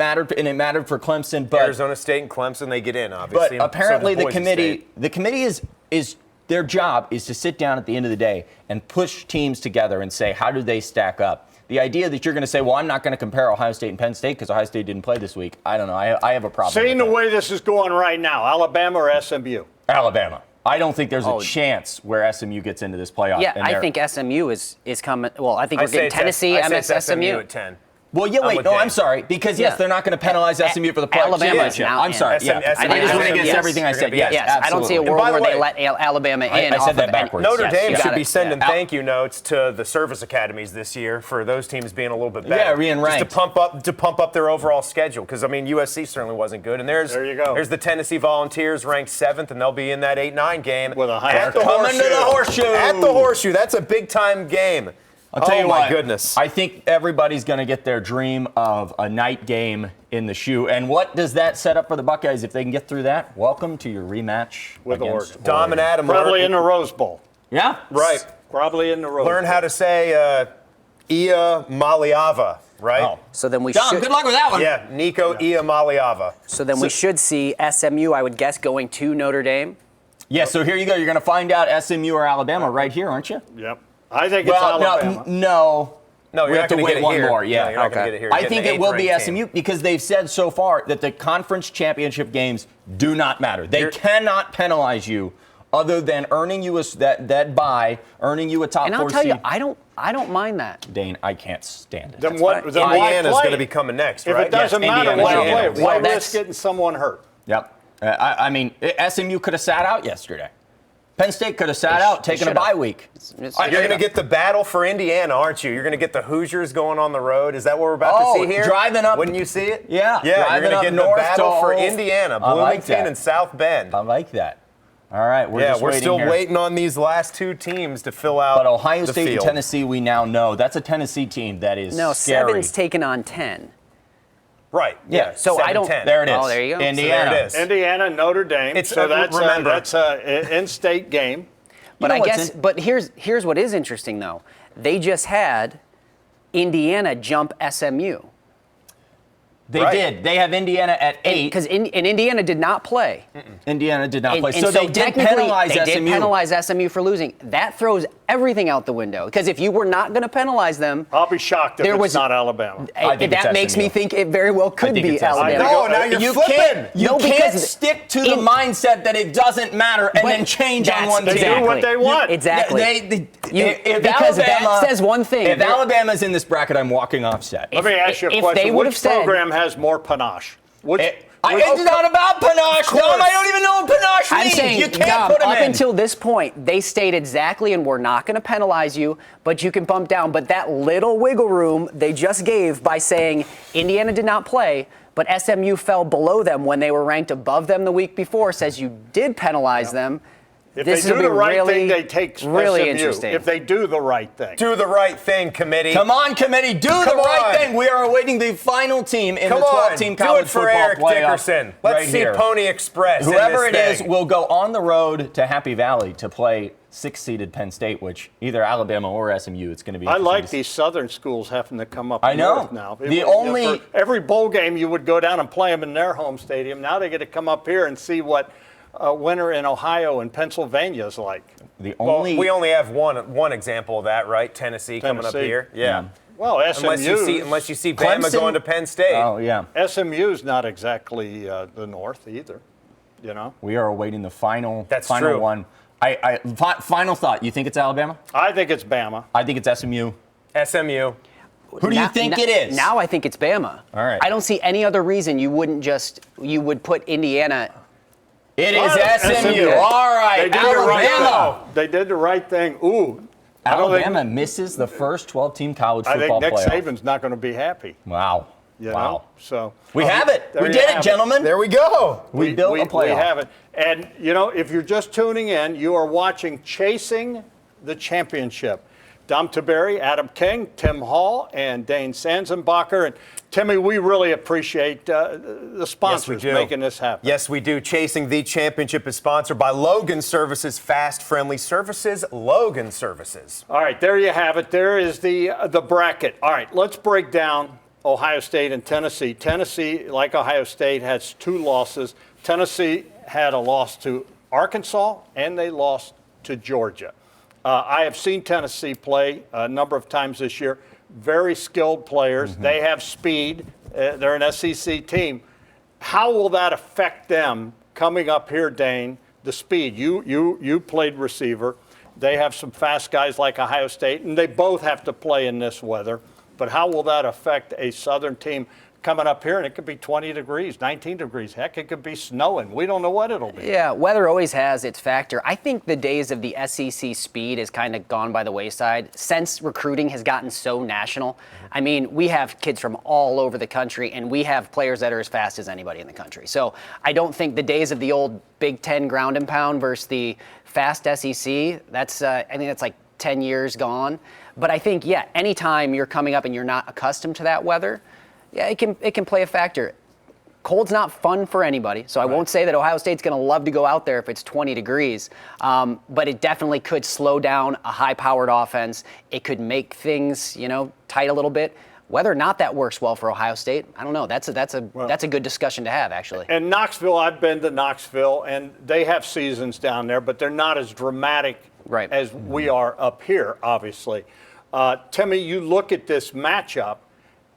mattered for Clemson. But Arizona State and Clemson, they get in, obviously. But apparently So does Boise the committee is their job is to sit down at the end of the day and push teams together and say, how do they stack up? The idea that you're going to say, well, I'm not going to compare Ohio State and Penn State because Ohio State didn't play this week. I don't know. I have a problem. Seeing with the that. way this is going right now, Alabama or SMU? Alabama. I don't think there's a chance where SMU gets into this playoff. Yeah, and I they're- think SMU is coming. Well, I think I we're getting Tennessee, I say it's SMU. at 10. Well, yeah, wait, with no, Dave. I'm sorry. Because, yes, Yeah. they're not going to penalize SMU for the playoff Alabama is championship. now I'm in. sorry. SM- Yeah. SM- I just went against yes. everything I They're said. gonna be- Yes, Yes, I don't see a absolutely. world by the where they way, let Alabama in. I said off that of any- backwards. Notre Yes, Dame you should got be it. sending Yeah. thank you notes to the service academies this year for those teams being a little bit better. Yeah, being Just ranked. to pump up their overall schedule. Because I mean, USC certainly wasn't good, and There you go. There's the Tennessee Volunteers ranked 7th, and they'll be in that 8-9 game With a high at the score. Coming to the horseshoe. At the horseshoe, that's a big time game. I'll tell you my what, goodness. I think everybody's going to get their dream of a night game in the shoe. And what does that set up for the Buckeyes if they can get through that? Welcome to your rematch With against Oregon. Dom and Adam Probably learn, in the Rose Bowl. Yeah, right. Probably in the Rose Learn Bowl. how to say Ia Maliava, right? Oh. So then we Dom, should. good luck with that one. Yeah, Nico Ia Maliava. So then we should see SMU. I would guess going to Notre Dame. Yeah, so here you go. You're going to find out SMU or Alabama right here, aren't you? Yep. I think it's Well, Alabama. no. No, We you're have not to going wait to get it one here. more, yeah. No, you're not going Okay. to get it here. You're I getting think an it will be eighth-ranked SMU team. because they've said so far that the conference championship games do not matter. They cannot penalize you other than earning you that bye, earning you a top And 4 I'll tell seed. you, I don't mind that. Dane, I can't stand it. Then what? fine. Then why Indiana's play going to it? be coming next, If right? it doesn't Yes, matter, Indiana. why play Indiana. it? Why Well, risk that's- getting someone hurt? Yep. I mean, SMU could have sat out yesterday. Penn State could have sat out, taken a should've. bye week. It's- You're going to get the battle for Indiana, aren't you? You're going to get the Hoosiers going on the road. Is that what we're about Oh, to see here? driving up- Wouldn't you see it? Yeah, Yeah, you're driving going up to get the north battle to for Old- Indiana, I like Bloomington that. and South Bend. I like that. All right, we're just we're waiting still here. waiting on these last two teams to fill out But Ohio the State and field. Tennessee, we now know that's a Tennessee team that is No, scary. 7's taken on 10. Right. Yeah, so I don't- 7-10. There it is. Oh, there you go. Indiana. So there it is. Indiana, Notre Dame. It's- So that's remember- that's an in-state game. But know I what's guess, in- but here's what is interesting though. They just had Indiana jump SMU They Right. did. They have Indiana at 8. because Indiana did not play. Indiana did not And- play. and So they did technically, penalize they SMU. did penalize SMU for losing. That throws everything out the window because if you were not going to penalize them, I'll be shocked if There it's was- not Alabama. I think that it's makes SMU. me think it very well could think be it's SMU. Alabama. No, now you're you flipping. can't, you No, can't because stick to the in- mindset that it doesn't matter and But then change on that's one team. They do what they want. Exactly. If because Alabama, that says one thing. If Alabama's in this bracket, I'm walking off set. Let me ask you a if question. they would have Which said- program has more panache? Which, It's not about panache, Dom. I don't even know what panache I'm means. saying, You can't Dom, put them up in. until this point, they stayed exactly, and we're not going to penalize you, but you can bump down. But that little wiggle room they just gave by saying Indiana did not play, but SMU fell below them when they were ranked above them the week before, says you did penalize them. if This they will do be the right really, thing, they take really SMU. interesting. If they do the right thing. Do the right thing, committee. Come on, committee, do the Come right on. thing. We are awaiting the final team in Come the on, 12-team do college it for football Eric playoff. Dickerson. Let's right see here. Pony Express. Whoever in it this is thing. will go on the road to Happy Valley to play 6-seeded Penn State, which either Alabama or SMU. It's going to be. I interesting like to see. these southern schools having to come up I know. north now. The only- for every bowl game you would go down and play them in their home stadium. Now they get to come up here and see what winter in Ohio and Pennsylvania is like. The Well, only we only have one example of that, right? Tennessee coming up Tennessee. here. Yeah. Well, Unless you see Bama Clemson- going to Penn State. Oh yeah. SMU's not exactly the north either. You know, We are awaiting the final. That's final true. one. Final thought. You think it's Alabama? I think it's Bama. I think it's SMU. SMU. Who do you think it is? Now I think it's Bama. All right. I don't see any other reason you would put Indiana. It is Well, SMU. SMU. All right, They did the right Alabama. thing. They did the right thing. Ooh, I don't think- Alabama misses the first 12-team college I football think Nick playoff. Saban's not going to be happy. Wow. You Wow. know? So We have it. There We you did have it, it. gentlemen. There we go. We built a playoff. We have it. And, you know, if you're just tuning in, you are watching Chasing the Championship. Dom Tiberi, Adam King, Tim Hall, and Dane Sanzenbacher. And Timmy, we really appreciate the sponsors making this happen. Yes, we do. Chasing the Championship is sponsored by Logan Services, fast, friendly services, Logan Services. All right, there you have it. There is the bracket. All right, let's break down Ohio State and Tennessee. Tennessee, like Ohio State, has 2 losses. Tennessee had a loss to Arkansas, and they lost to Georgia. I have seen Tennessee play a number of times this year. Very skilled players. They have speed. They're an SEC team. How will that affect them coming up here, Dane? The speed. You played receiver. They have some fast guys like Ohio State, and they both have to play in this weather. But how will that affect a Southern team coming up here? And it could be 20 degrees, 19 degrees. Heck, it could be snowing. We don't know what it'll be. Yeah, weather always has its factor. I think the days of the SEC speed has kind of gone by the wayside since recruiting has gotten so national. I mean, we have kids from all over the country, and we have players that are as fast as anybody in the country. So I don't think the days of the old Big Ten ground and pound versus the fast SEC, I think that's like 10 years gone. But I think, yeah, anytime you're coming up and you're not accustomed to that weather, yeah, it can play a factor. Cold's not fun for anybody, so I won't say that Ohio State's going to love to go out there if it's 20 degrees, but it definitely could slow down a high-powered offense. It could make things, tight a little bit. Whether or not that works well for Ohio State, I don't know. That's a good discussion to have, actually. And Knoxville, I've been to Knoxville, and they have seasons down there, but they're not as dramatic as we are up here, obviously. Timmy, you look at this matchup,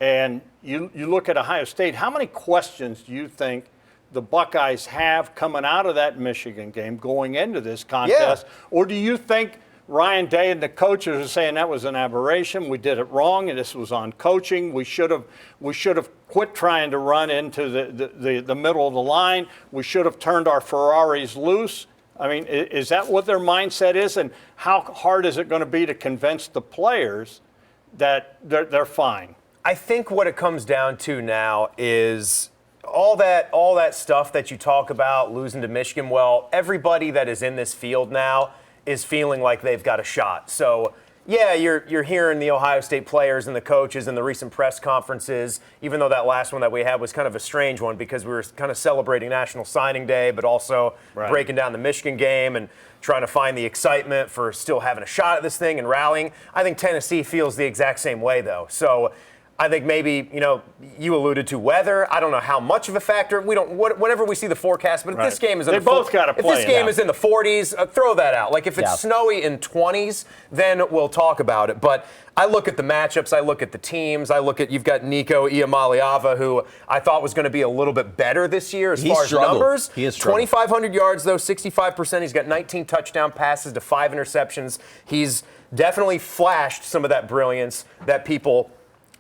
and you look at Ohio State. How many questions do you think the Buckeyes have coming out of that Michigan game going into this contest? Yeah. Or do you think Ryan Day and the coaches are saying that was an aberration, we did it wrong, and this was on coaching, we should have quit trying to run into the middle of the line, we should have turned our Ferraris loose? I mean, is that what their mindset is? And how hard is it going to be to convince the players that they're fine? I think what it comes down to now is all that stuff that you talk about, losing to Michigan. Well, everybody that is in this field now is feeling like they've got a shot. So, yeah, you're hearing the Ohio State players and the coaches in the recent press conferences, even though that last one that we had was kind of a strange one because we were kind of celebrating National Signing Day, but also breaking down the Michigan game and trying to find the excitement for still having a shot at this thing and rallying. I think Tennessee feels the exact same way, though. So I think maybe, you alluded to weather. I don't know how much of a factor. We don't. Whenever we see the forecast, but if this game is in they both got to play. If this game is in the 40s, throw that out. Like if it's snowy in 20s, then we'll talk about it. But I look at the matchups. I look at the teams. I look at you've got Nico Iamaleava, who I thought was going to be a little bit better this year as far as numbers. He has struggled. 2,500 yards though, 65%. He's got 19 touchdown passes to 5 interceptions. He's definitely flashed some of that brilliance that people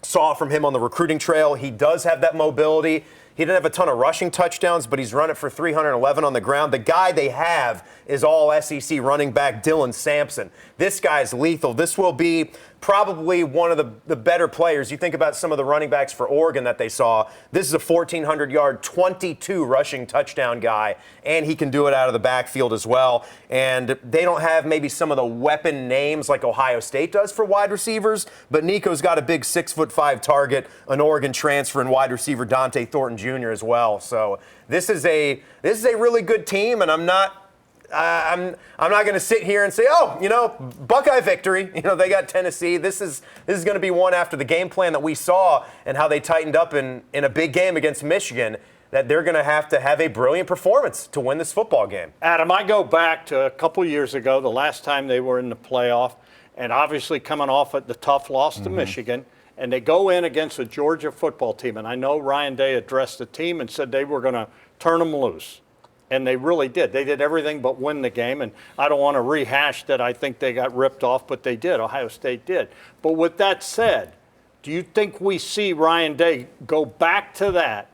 saw from him on the recruiting trail. He does have that mobility. He didn't have a ton of rushing touchdowns, but he's run it for 311 on the ground. The guy they have is all SEC running back Dylan Sampson. This guy's lethal. This will be probably one of the better players. You think about some of the running backs for Oregon that they saw. This is a 1,400-yard, 22 rushing touchdown guy, and he can do it out of the backfield as well. And they don't have maybe some of the weapon names like Ohio State does for wide receivers, but Nico's got a big 6'5" target, an Oregon transfer, and wide receiver Dante Thornton Jr. as well. So this is a really good team, and I'm not going to sit here and say, Buckeye victory. They got Tennessee. This is going to be one after the game plan that we saw and how they tightened up in a big game against Michigan, that they're going to have a brilliant performance to win this football game. Adam, I go back to a couple years ago, the last time they were in the playoff, and obviously coming off at the tough loss to Michigan, and they go in against a Georgia football team. And I know Ryan Day addressed the team and said they were going to turn them loose. And they really did. They did everything but win the game. And I don't want to rehash that I think they got ripped off, but they did. Ohio State did. But with that said, do you think we see Ryan Day go back to that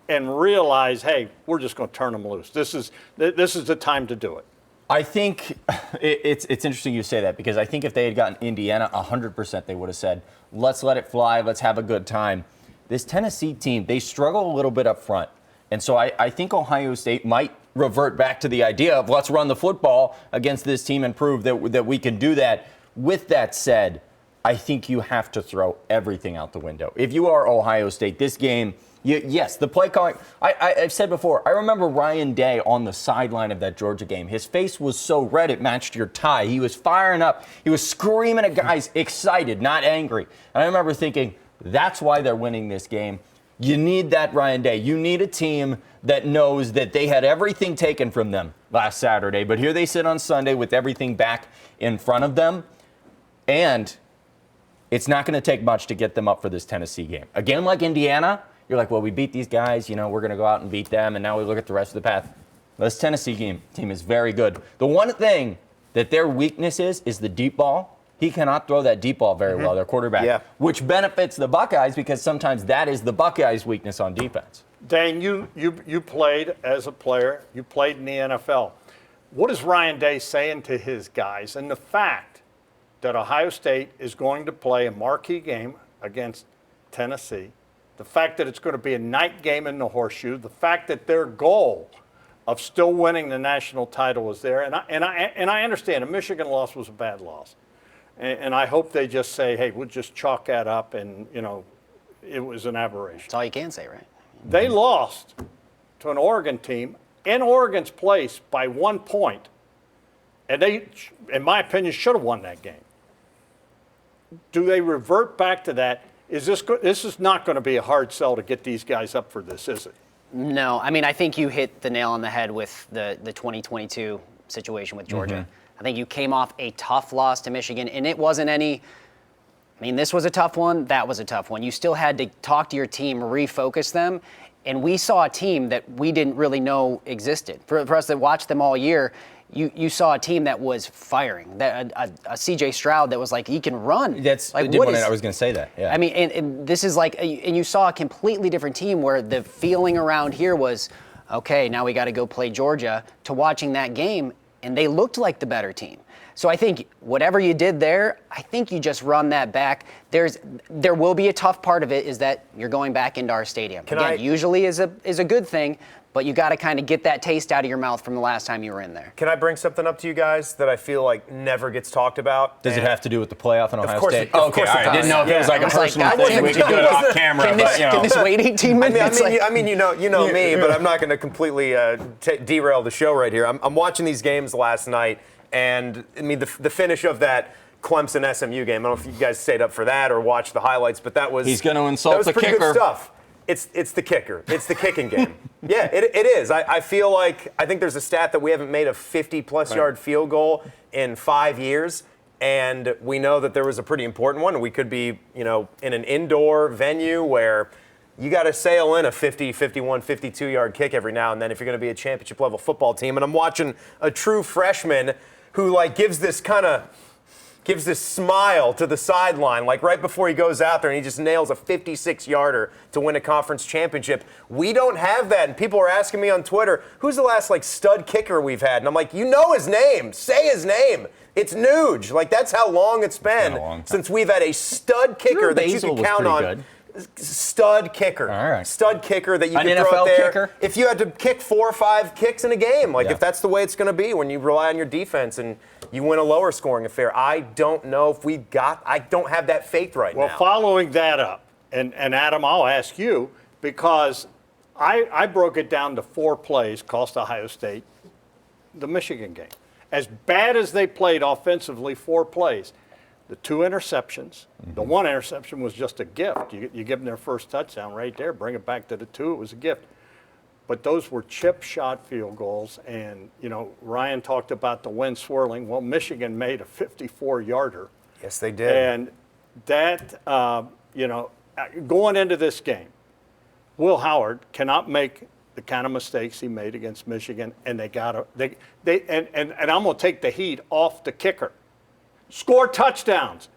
and realize, hey, we're just going to turn them loose? This is the time to do it. I think it's interesting you say that, because I think if they had gotten Indiana 100%, they would have said, let's let it fly, let's have a good time. This Tennessee team, they struggle a little bit up front. And so I think Ohio State might revert back to the idea of let's run the football against this team and prove that we can do that. With that said, I think you have to throw everything out the window. If you are Ohio State, this game, yes, the play calling. I've said before, I remember Ryan Day on the sideline of that Georgia game. His face was so red it matched your tie. He was firing up. He was screaming at guys, excited, not angry. And I remember thinking, that's why they're winning this game. You need that Ryan Day. You need a team that knows that they had everything taken from them last Saturday, but here they sit on Sunday with everything back in front of them. And it's not going to take much to get them up for this Tennessee game. A game like Indiana, you're like, well, we beat these guys. We're going to go out and beat them, and now we look at the rest of the path. This Tennessee team is very good. The one thing that their weakness is the deep ball. He cannot throw that deep ball very well, their quarterback, which benefits the Buckeyes because sometimes that is the Buckeyes' weakness on defense. Dane, you played as a player. You played in the NFL. What is Ryan Day saying to his guys? And the fact that Ohio State is going to play a marquee game against Tennessee, the fact that it's going to be a night game in the Horseshoe, the fact that their goal of still winning the national title is there, and I understand a Michigan loss was a bad loss. And I hope they just say, hey, we'll just chalk that up and, it was an aberration. That's all you can say, right? They lost to an Oregon team in Oregon's place by 1 point. And they, in my opinion, should have won that game. Do they revert back to that? This is not going to be a hard sell to get these guys up for this, is it? No. I mean, I think you hit the nail on the head with the 2022 situation with Georgia. Mm-hmm. I think you came off a tough loss to Michigan, and it wasn't this was a tough one, that was a tough one. You still had to talk to your team, refocus them, and we saw a team that we didn't really know existed. For us that watched them all year, you saw a team that was firing, that a C.J. Stroud that was like, he can run. That's like, I was going to say that. Yeah. I mean, and this is like, and you saw a completely different team where the feeling around here was, okay, now we got to go play Georgia, to watching that game, and they looked like the better team. So I think whatever you did there, I think you just run that back. There will be a tough part of it is that you're going back into our stadium. Usually is a good thing, but you got to kind of get that taste out of your mouth from the last time you were in there. Can I bring something up to you guys that I feel like never gets talked about? Does it have to do with the playoff in Ohio State? Of course it does. I didn't know if it was like a personal thing. We could do it off camera. Can this wait 18 minutes? I mean, you know me, but I'm not going to completely derail the show right here. I'm watching these games last night, and I mean the finish of that Clemson SMU game. I don't know if you guys stayed up for that or watched the highlights, but that was he's going to insult the pretty kicker. Good stuff. It's the kicker. It's the kicking game. Yeah, it is. I feel like I think there's a stat that we haven't made a 50-plus yard field goal in 5 years, and we know that there was a pretty important one. We could be, in an indoor venue where you got to sail in a 50, 51, 52-yard kick every now and then if you're going to be a championship-level football team. And I'm watching a true freshman who, gives this smile to the sideline, right before he goes out there, and he just nails a 56-yarder to win a conference championship. We don't have that, and people are asking me on Twitter, who's the last, stud kicker we've had? And I'm like, you know his name. Say his name. It's Nuge. That's how long it's been since we've had a stud kicker that you can count on. Good. Stud kicker. All right. Stud kicker that you can throw NFL out there. Kicker? If you had to kick 4 or 5 kicks in a game, if that's the way it's going to be when you rely on your defense and you win a lower scoring affair. I don't know if I don't have that faith right now. Well, following that up, and Adam, I'll ask you, because I broke it down to 4 plays, cost Ohio State the Michigan game. As bad as they played offensively, 4 plays. The 2 interceptions. The 1 interception was just a gift. You give them their first touchdown right there, bring it back to the 2, it was a gift. But those were chip shot field goals, and, Ryan talked about the wind swirling. Well, Michigan made a 54-yarder. Yes, they did. And that, going into this game, Will Howard cannot make the kind of mistakes he made against Michigan, and I'm going to take the heat off the kicker. Score touchdowns.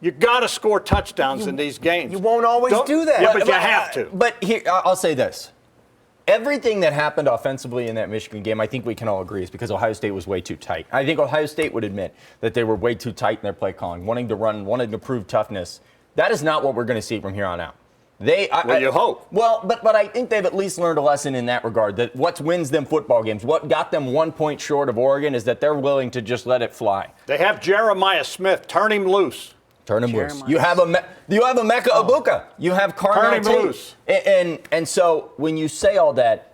You got to score touchdowns in these games. You won't always do that. Yeah, but you have to. But here, I'll say this. Everything that happened offensively in that Michigan game, I think we can all agree, is because Ohio State was way too tight. I think Ohio State would admit that they were way too tight in their play calling, wanting to run, wanting to prove toughness. That is not what we're going to see from here on out. You hope. Well, but I think they've at least learned a lesson in that regard, that what wins them football games, what got them 1 point short of Oregon, is that they're willing to just let it fly. They have Jeremiah Smith. Turn him loose. Turn him loose. Jeremiah. You have a Mecca Ibuka. You have Turn Carnell him Tate. loose. And so when you say all that,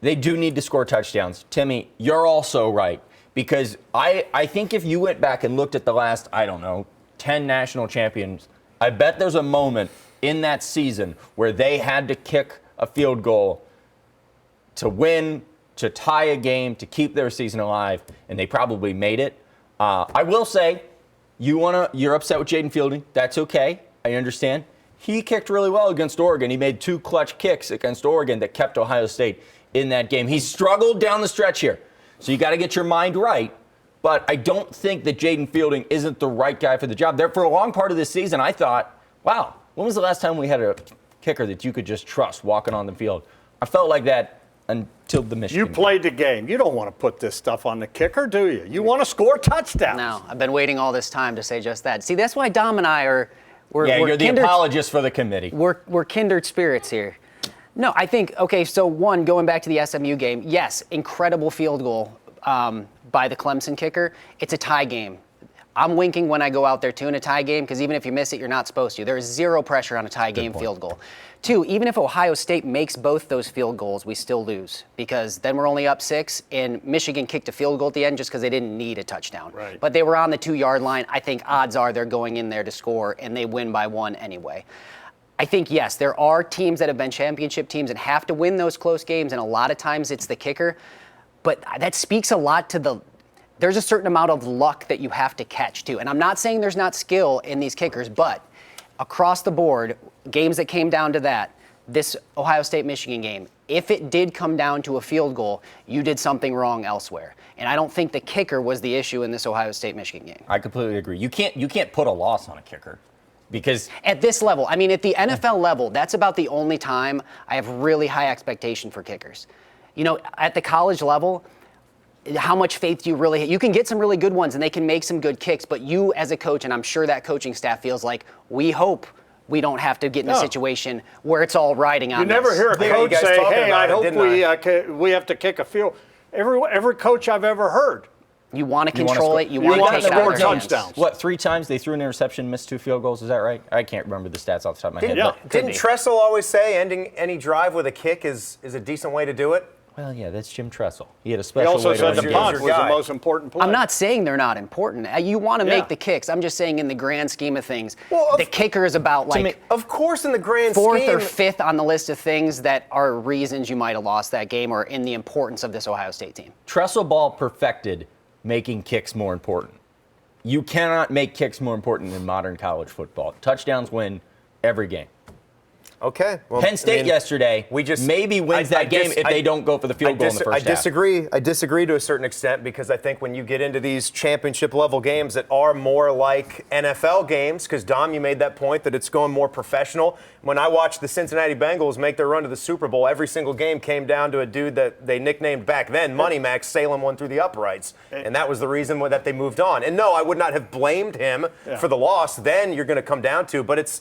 they do need to score touchdowns. Timmy, you're also right. Because I think if you went back and looked at the last, 10 national champions, I bet there's a moment in that season where they had to kick a field goal to win, to tie a game, to keep their season alive, and they probably made it. I will say, you're upset with Jaden Fielding. That's okay. I understand. He kicked really well against Oregon. He made 2 clutch kicks against Oregon that kept Ohio State in that game. He struggled down the stretch here. So you got to get your mind right. But I don't think that Jaden Fielding isn't the right guy for the job. There, for a long part of this season, I thought, wow, when was the last time we had a kicker that you could just trust walking on the field? I felt like that until the Michigan You played the game. You don't want to put this stuff on the kicker, do you? You want to score touchdowns. No, I've been waiting all this time to say just that. See, that's why Dom and I are we're you're the kindred, apologist for the committee. we're kindred spirits here. No, I think, okay, so one, going back to the SMU game, yes, incredible field goal by the Clemson kicker. It's a tie game. I'm winking when I go out there, too, in a tie game, because even if you miss it, you're not supposed to. There is zero pressure on a tie game field goal. 2, even if Ohio State makes both those field goals, we still lose, because then we're only up 6, and Michigan kicked a field goal at the end just because they didn't need a touchdown. Right. But they were on the 2-yard line. I think odds are they're going in there to score, and they win by 1 anyway. I think, yes, there are teams that have been championship teams and have to win those close games, and a lot of times it's the kicker. But that speaks a lot to there's a certain amount of luck that you have to catch, too. And I'm not saying there's not skill in these kickers, but across the board, games that came down to that, this Ohio State-Michigan game, if it did come down to a field goal, you did something wrong elsewhere. And I don't think the kicker was the issue in this Ohio State-Michigan game. I completely agree. You can't put a loss on a kicker. Because at this level, I mean, at the NFL level, that's about the only time I have really high expectation for kickers. You know, at the college level, how much faith do you really have? You can get some really good ones and they can make some good kicks, but you as a coach, and I'm sure that coaching staff feels like, we hope we don't have to get in a situation where it's all riding on You never this. hear a Yeah, you coach guys say, talking hey, I about it, hope we have to kick a field. Every coach I've ever heard. You want to wanna control score- it. You you want wanna to take it out score of their hands. touchdowns. What, 3 times they threw an interception, missed 2 field goals? Is that right? I can't remember the stats off the top of my head. Yeah. But, Didn't Tressel always say ending any drive with a kick is a decent way to do it? well, yeah, that's Jim Tressel. He had a He special also way to said win the games. punt your was the guy. most important play. I'm not saying they're not important. You want to Yeah. make the kicks. I'm just saying in the grand scheme of things, Well, the kicker is about like me- Of course, in the grand 4th scheme. or 5th on the list of things that are reasons you might have lost that game or in the importance of this Ohio State team. Tressel Ball perfected making kicks more important. You cannot make kicks more important in modern college football. Touchdowns win every game. Okay. Well, Penn State yesterday maybe wins that game if they don't go for the field goal in the first half. I disagree. I disagree to a certain extent because I think when you get into these championship level games that are more like NFL games, because Dom, you made that point that it's going more professional. When I watched the Cincinnati Bengals make their run to the Super Bowl, every single game came down to a dude that they nicknamed back then Money Max, sailing one through the uprights. And that was the reason that they moved on. And no, I would not have blamed him for the loss. Then you're going to come down to, but it's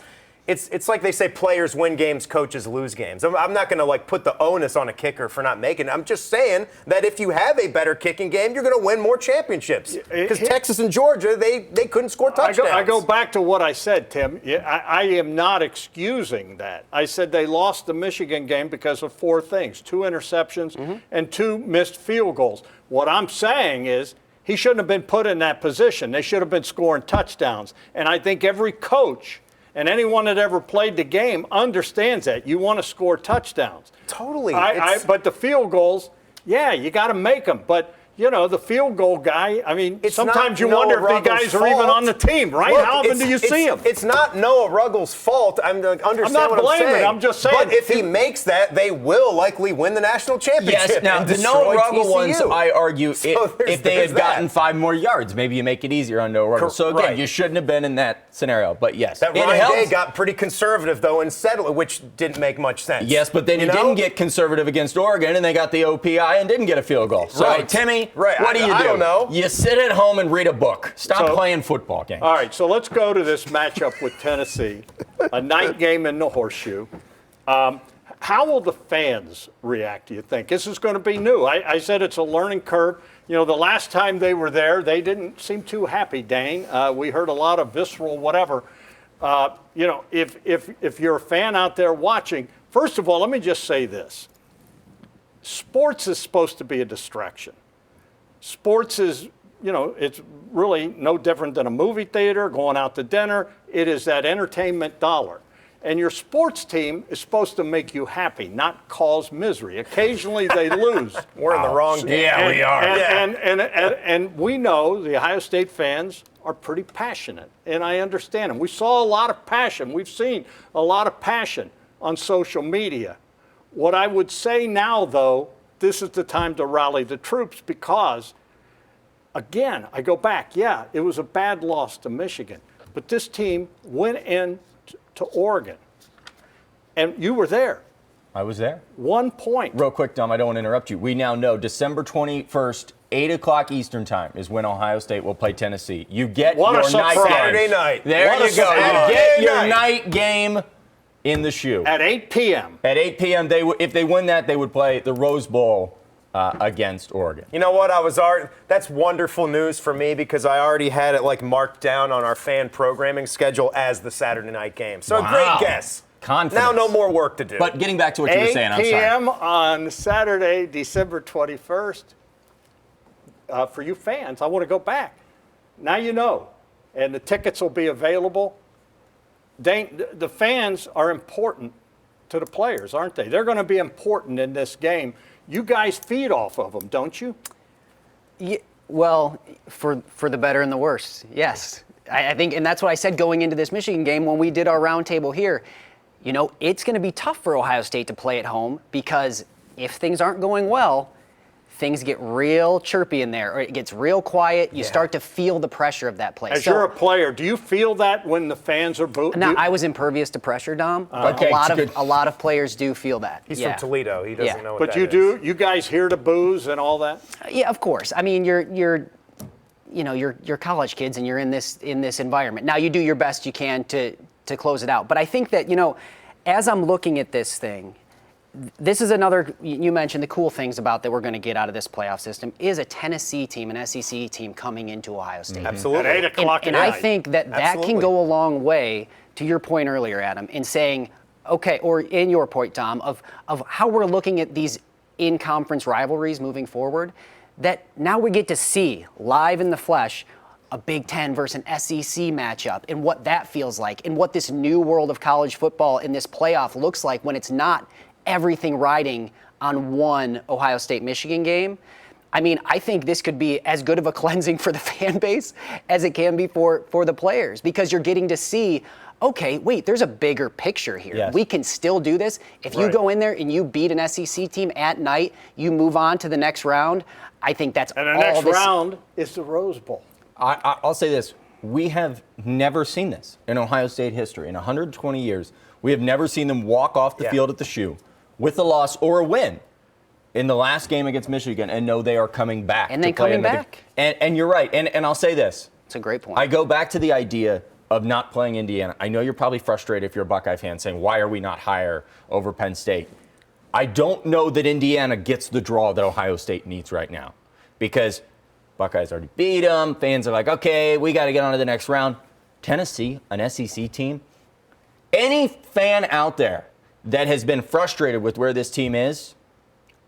like they say players win games, coaches lose games. I'm not going to put the onus on a kicker for not making it. I'm just saying that if you have a better kicking game, you're going to win more championships. Because Texas and Georgia, they couldn't score touchdowns. I go back to what I said, Tim. I am not excusing that. I said they lost the Michigan game because of 4 things, 2 interceptions and 2 missed field goals. What I'm saying is he shouldn't have been put in that position. They should have been scoring touchdowns. And I think every coach and anyone that ever played the game understands that. You want to score touchdowns. Totally. But the field goals, yeah, you got to make them. But, you know, the field goal guy, I mean, It's sometimes not you Noah wonder if the Ruggles' guys are even fault. on the team, right? Look, How often do you see them? It's not Noah Ruggles' fault. Understand not what I'm blaming, saying. I'm just saying. But if he makes that, they will likely win the national championship. Yes, now and the destroy Noah Ruggles TCU. ones, I argue, So if they had there's gotten that. 5 more yards, maybe you make it easier on Noah Ruggles. So again, Right. you shouldn't have been in that scenario. But yes, That it Ryan helps. Day got pretty conservative, though, and settled, which didn't make much sense. Yes, but then you know? didn't get conservative against Oregon, and they got the OPI and didn't get a field goal. So, Right. Timmy, Right. what do you do? I don't know. You sit at home and read a book. Stop So- playing football games. All right, so let's go to this matchup with Tennessee, a night game in the Horseshoe. How will the fans react, do you think? This is going to be new. I said it's a learning curve. the last time they were there, they didn't seem too happy, Dane. We heard a lot of visceral whatever. If you're a fan out there watching, first of all, let me just say this. Sports is supposed to be a distraction. Sports is, it's really no different than a movie theater, going out to dinner. It is that entertainment dollar. And your sports team is supposed to make you happy, not cause misery. Occasionally they lose. We're in the wrong game. Yeah, we are. And we know the Ohio State fans are pretty passionate, and I understand them. We saw a lot of passion. We've seen a lot of passion on social media. What I would say now, though, this is the time to rally the troops because, again, I go back, yeah, it was a bad loss to Michigan, but this team went in to Oregon, and you were there. I was there. 1 point. Real quick, Dom, I don't want to interrupt you. We now know December 21st, 8 o'clock Eastern time is when Ohio State will play Tennessee. You get What a your night surprise. game. Saturday night. There What a you go. You surprise. get your Saturday night game in the shoe. At 8 p.m. At 8 p.m., if they win that, they would play the Rose Bowl against Oregon. You know what? That's wonderful news for me because I already had it marked down on our fan programming schedule as the Saturday night game. So Wow. great guess. Confidence. Now no more work to do. But getting back to what you were 8 saying, I'm sorry. p.m. on Saturday, December 21st. For you fans, I want to go back. Now you know. And the tickets will be available. The fans are important to the players, aren't they? They're going to be important in this game. You guys feed off of them, don't you? Yeah, well, for the better and the worse, yes. I think, and that's what I said going into this Michigan game when we did our roundtable here. It's going to be tough for Ohio State to play at home because if things aren't going well, things get real chirpy in there, or it gets real quiet. You start to feel the pressure of that play. As you're a player, do you feel that when the fans are booing? Now, I was impervious to pressure, Dom, but Okay, a lot of players do feel that. He's yeah. from Toledo. He doesn't know what But that you is. do? You guys hear the boos and all that? Yeah, of course. I mean, you're college kids and you're in this environment. Now you do your best you can to close it out. But I think that, as I'm looking at this thing, this is another, you mentioned the cool things about that we're going to get out of this playoff system is a Tennessee team, an SEC team coming into Ohio State. Absolutely. At 8 o'clock And at I night. think that Absolutely. can go a long way, to your point earlier, Adam, in saying, okay, or in your point, Tom, of how we're looking at these in-conference rivalries moving forward, that now we get to see live in the flesh a Big Ten versus an SEC matchup and what that feels like and what this new world of college football in this playoff looks like when it's not everything riding on one Ohio State-Michigan game. I mean, I think this could be as good of a cleansing for the fan base as it can be for the players because you're getting to see, okay, wait, there's a bigger picture here. Yes. We can still do this. If you Right. go in there and you beat an SEC team at night, you move on to the next round. I think that's And the all next this. round is the Rose Bowl. I'll say this. We have never seen this in Ohio State history. In 120 years, we have never seen them walk off the field at the shoe with a loss or a win in the last game against Michigan and know they are coming back. And to then play coming another- back. And you're right. And I'll say this. It's a great point. I go back to the idea of not playing Indiana. I know you're probably frustrated if you're a Buckeye fan saying, why are we not higher over Penn State? I don't know that Indiana gets the draw that Ohio State needs right now because Buckeyes already beat them. Fans are like, okay, we got to get on to the next round. Tennessee, an SEC team. Any fan out there that has been frustrated with where this team is,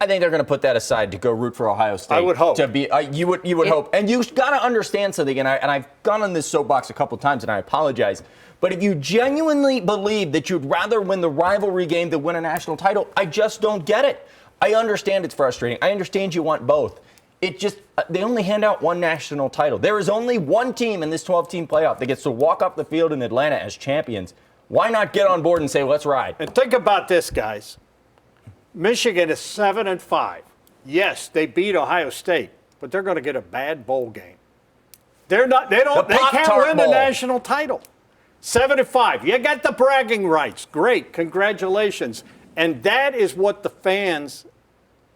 I think they're going to put that aside to go root for Ohio State. I would hope. To be, you would hope. And you've got to understand something, and I've gone on this soapbox a couple times, and I apologize. But if you genuinely believe that you'd rather win the rivalry game than win a national title, I just don't get it. I understand it's frustrating. I understand you want both. It just, they only hand out one national title. There is only one team in this 12-team playoff that gets to walk off the field in Atlanta as champions. Why not get on board and say, let's ride? And think about this, guys. Michigan is 7-5. Yes, they beat Ohio State, but they're going to get a bad bowl game. They're not. They don't. The They can't Pop-Tart win the Bowl. national title. 7-5. You got the bragging rights. Great. Congratulations. And that is what the fans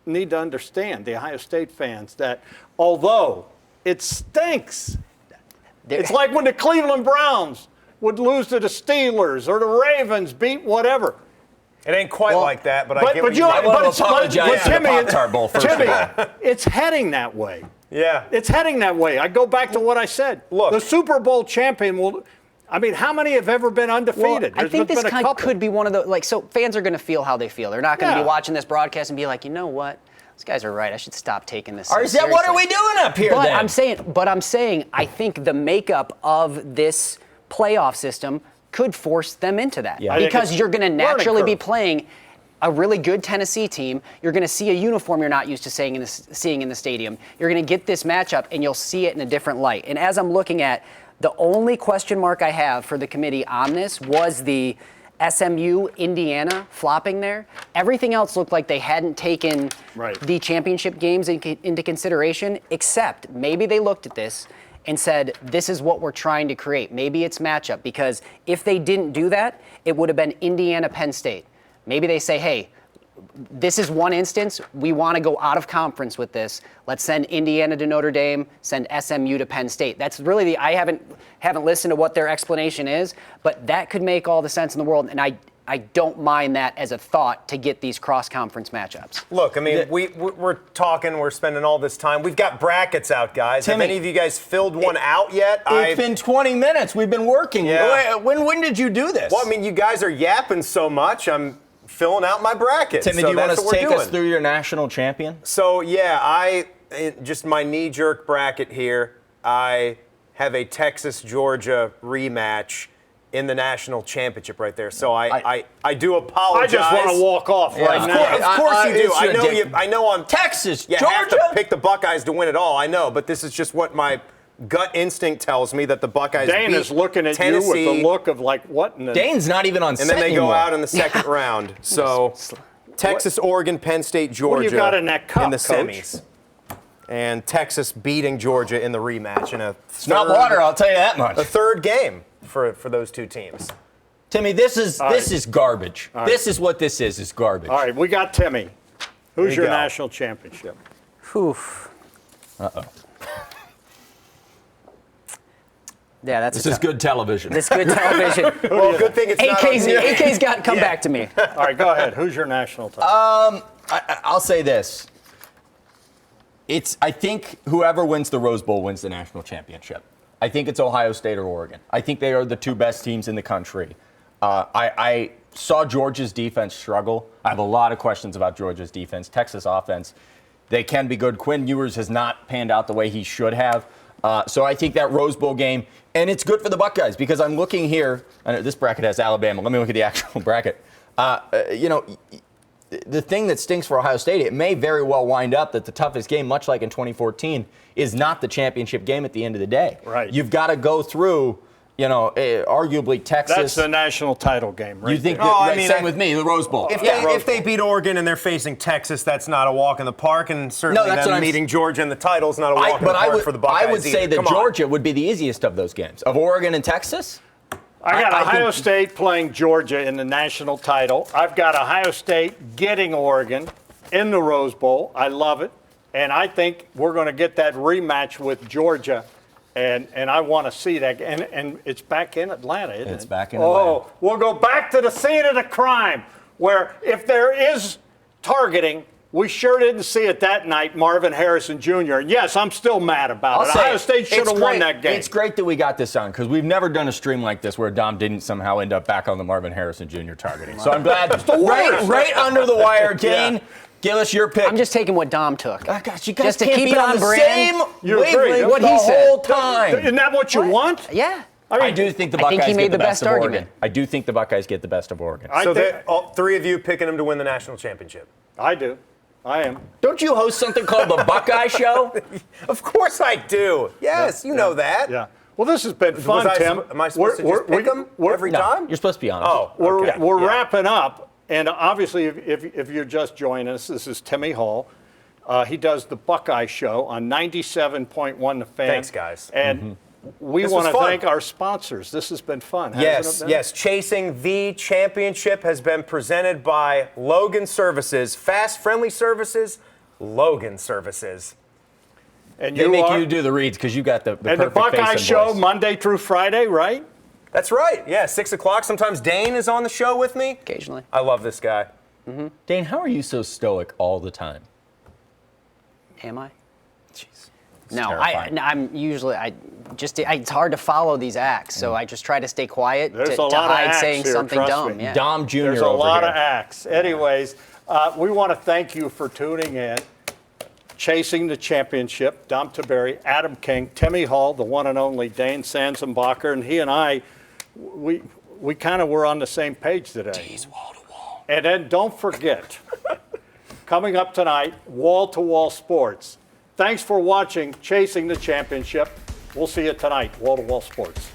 need to understand, the Ohio State fans, that although it stinks, it's like when the Cleveland Browns would lose to the Steelers or the Ravens beat whatever. It ain't quite like that, but I get what you you I mean. want to it's- apologize to the Timmy, Pop-Tart Bowl, first of Timmy, all. it's heading that way. Yeah. It's heading that way. I go back to what I said. Look. The Super Bowl champion will. I mean, how many have ever been undefeated? Well, I think this been a couple. could be one of the so fans are going to feel how they feel. They're not going to be watching this broadcast and be like, you know what, these guys are right. I should stop taking this. Or is that what are we doing up here? But then? I'm saying, I think the makeup of this playoff system could force them into that because you're going to naturally be playing a really good Tennessee team. You're going to see a uniform you're not used to seeing in the stadium. You're going to get this matchup, and you'll see it in a different light. And as I'm looking at, the only question mark I have for the committee on this was the SMU Indiana flopping there. Everything else looked like they hadn't taken the championship games into consideration, except maybe they looked at this and said, this is what we're trying to create. Maybe it's matchup, because if they didn't do that, it would have been Indiana-Penn State. Maybe they say, hey, this is one instance. We want to go out of conference with this. Let's send Indiana to Notre Dame, send SMU to Penn State. That's really I haven't listened to what their explanation is, but that could make all the sense in the world. And I don't mind that as a thought to get these cross-conference matchups. Look, I mean, we're talking, we're spending all this time. We've got brackets out, guys. Timmy, have any of you guys filled one out yet? It's been 20 minutes. We've been working. Yeah. When did you do this? Well, I mean, you guys are yapping so much. I'm filling out my bracket. Timmy, so do you want that's to what we're take doing. us through your national champion? So, yeah, just my knee-jerk bracket here. I have a Texas-Georgia rematch in the national championship right there. So I do apologize. I just want to walk off right now. Of course you do. it's I know ridiculous. I know I'm Texas, you Georgia. have to pick the Buckeyes to win it all. I know, but this is just what my gut instinct tells me that the Buckeyes Dane beat is looking at Tennessee, you with the look of like, what in the... Dane's not even on set and then they go anymore. out in the second round. So Texas, Oregon, Penn State, Georgia you got in that cup, the Coach? semis. And Texas beating Georgia in the rematch in a It's not water, I'll tell you that much. a third game for those two teams. Timmy, this is garbage. right. This is what this is garbage. All right, we got Timmy. Who's you your go. national championship? Oof. Yeah, that's This is good television. This good television. Well, good thing it's not on TV. AK's got to come back to me. All right, go ahead. Who's your national title? I'll say this. I think whoever wins the Rose Bowl wins the national championship. I think it's Ohio State or Oregon. I think they are the two best teams in the country. I saw Georgia's defense struggle. I have a lot of questions about Georgia's defense. Texas offense, they can be good. Quinn Ewers has not panned out the way he should have. So I think that Rose Bowl game, and it's good for the Buckeyes because I'm looking here. I know this bracket has Alabama. Let me look at the actual bracket. The thing that stinks for Ohio State, it may very well wind up that the toughest game, much like in 2014, is not the championship game at the end of the day. Right. You've got to go through, arguably Texas. That's the national title game, right? You think? there. Oh, I mean, same with me, the Rose Bowl. If they beat Oregon and they're facing Texas, that's not a walk in the park, and certainly that's what them I'm meeting Georgia in the title is not a walk in the park for the Buckeyes I would say either. that Come on. Georgia would be the easiest of those games. Of Oregon and Texas? I got I Ohio think- State playing Georgia in the national title. I've got Ohio State getting Oregon in the Rose Bowl. I love it. And I think we're going to get that rematch with Georgia. And I want to see that. And it's back in Atlanta, isn't it? It's back in Atlanta. Oh, we'll go back to the scene of the crime where if there is targeting, we sure didn't see it that night, Marvin Harrison Jr. And yes, I'm still mad about it. Ohio State should have won that game. It's great that we got this on because we've never done a stream like this where Dom didn't somehow end up back on the Marvin Harrison Jr. targeting. So I'm glad. right under the wire, Dane. Yeah. Give us your pick. I'm just taking what Dom took. Oh, gosh, you guys Just to can't keep be it on on the brand. same You agree, wavelength don't What the he said. whole time. Isn't that what you want? Yeah. I do think the I think Buckeyes he made get the the best best of argument. Oregon. I do think the Buckeyes get the best of Oregon. I So think- all three of you picking them to win the national championship. I do. I am. Don't you host something called the Buckeye Show? Of course I do. Yes, you know that. Yeah. Well, this has been fun, Tim. Am I supposed to just pick them every No, time? you're supposed to be honest. Oh, We're okay. Yeah. wrapping up, and obviously, if you're just joining us, this is Timmy Hall. He does the Buckeye Show on 97.1 The Fan. Thanks, guys. And we This want was to fun. thank our sponsors. This has been fun. Yes, hasn't it been? yes. Chasing the Championship has been presented by Logan Services. Fast, friendly services, Logan Services. And They make are, you do the reads because you got the and the perfect face Buckeye and Show voice. Monday through Friday, right? That's right. Yeah, 6 o'clock. Sometimes Dane is on the show with me. Occasionally. I love this guy. Dane, how are you so stoic all the time? Am I? Jeez. No, terrifying. it's hard to follow these acts, so I just try to stay quiet There's to a lot of hide acts saying here, something trust dumb. me. Yeah. Dom Jr. There's a over lot here. of acts. Anyways, we want to thank you for tuning in. Chasing the Championship, Dom Tiberi, Adam King, Timmy Hall, the one and only Dane Sanzenbacher, and he and I, we kind of were on the same page today. Jeez, wall to wall. And then don't forget, coming up tonight, wall-to-wall sports. Thanks for watching Chasing the Championship. We'll see you tonight, wall-to-wall sports.